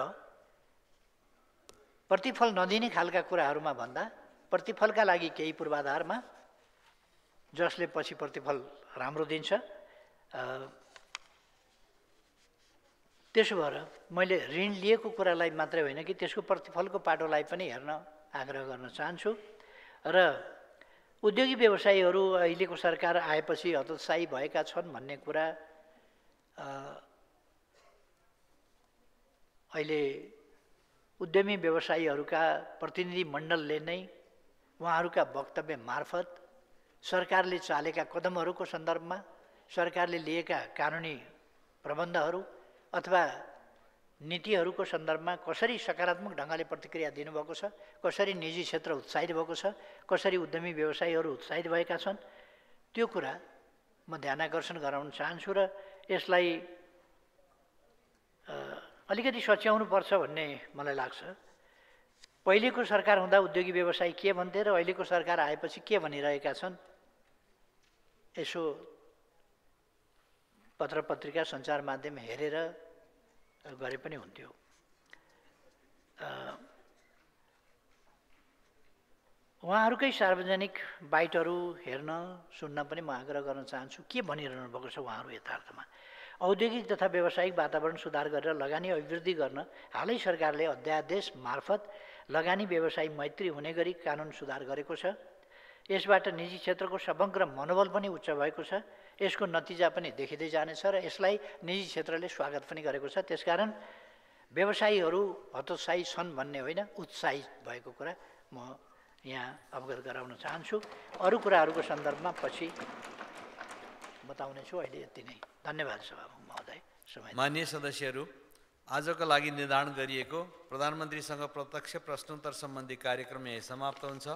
प्रतिफल नदिने खालका कुराहरूमा भन्दा प्रतिफलका लागि केही पूर्वाधारमा जसले पछि प्रतिफल राम्रो दिन्छ, त्यसो भएर मैले ऋण लिएको कुरालाई मात्रै होइन कि त्यसको प्रतिफलको पाटोलाई पनि हेर्न आग्रह गर्न चाहन्छु। र उद्योगी व्यवसायीहरू अहिलेको सरकार आएपछि हतोत्साही भएका छन् भन्ने कुरा अहिले उद्यमी व्यवसायीहरूका प्रतिनिधि मण्डलले नै उहाँहरूका वक्तव्य मार्फत सरकारले चालेका कदमहरूको सन्दर्भमा, सरकारले लिएका कानुनी प्रबन्धहरू अथवा नीतिहरूको सन्दर्भमा कसरी सकारात्मक ढङ्गले प्रतिक्रिया दिनुभएको छ, कसरी निजी क्षेत्र उत्साहित भएको छ, कसरी उद्यमी व्यवसायीहरू उत्साहित भएका छन्, त्यो कुरा म ध्यानाकर्षण गराउन चाहन्छु। र यसलाई अलिकति सच्याउनु पर्छ भन्ने मलाई लाग्छ। पहिलेको सरकार हुँदा उद्योगी व्यवसायी के भन्थे र अहिलेको सरकार आएपछि के भनिरहेका छन्, यसो पत्र पत्रिका सञ्चार माध्यम हेरेर गरे पनि हुन्थ्यो। उहाँहरूकै सार्वजनिक बाइटहरू हेर्न सुन्न पनि म आग्रह गर्न चाहन्छु के भनिरहनु भएको छ उहाँहरू यथार्थमा। औद्योगिक तथा व्यावसायिक वातावरण सुधार गरेर लगानी अभिवृद्धि गर्न हालै सरकारले अध्यादेश मार्फत लगानी व्यवसायी मैत्री हुने गरी कानुन सुधार गरेको छ। यसबाट निजी क्षेत्रको समग्र मनोबल पनि उच्च भएको छ। यसको नतिजा पनि देखिँदै जानेछ र यसलाई निजी क्षेत्रले स्वागत पनि गरेको छ। त्यसकारण व्यवसायीहरू हतोत्साही छन् भन्ने होइन, उत्साहित भएको कुरा म यहाँ अवगत गराउन चाहन्छु। अरू कुराहरूको सन्दर्भमा पछि बताउनेछु। अहिले यति नै। धन्यवाद सभामुख महोदय। माननीय सदस्यहरू, आजको लागि निर्धारण गरिएको प्रधानमन्त्रीसँग प्रत्यक्ष प्रश्नोत्तर सम्बन्धी कार्यक्रम यही समाप्त हुन्छ।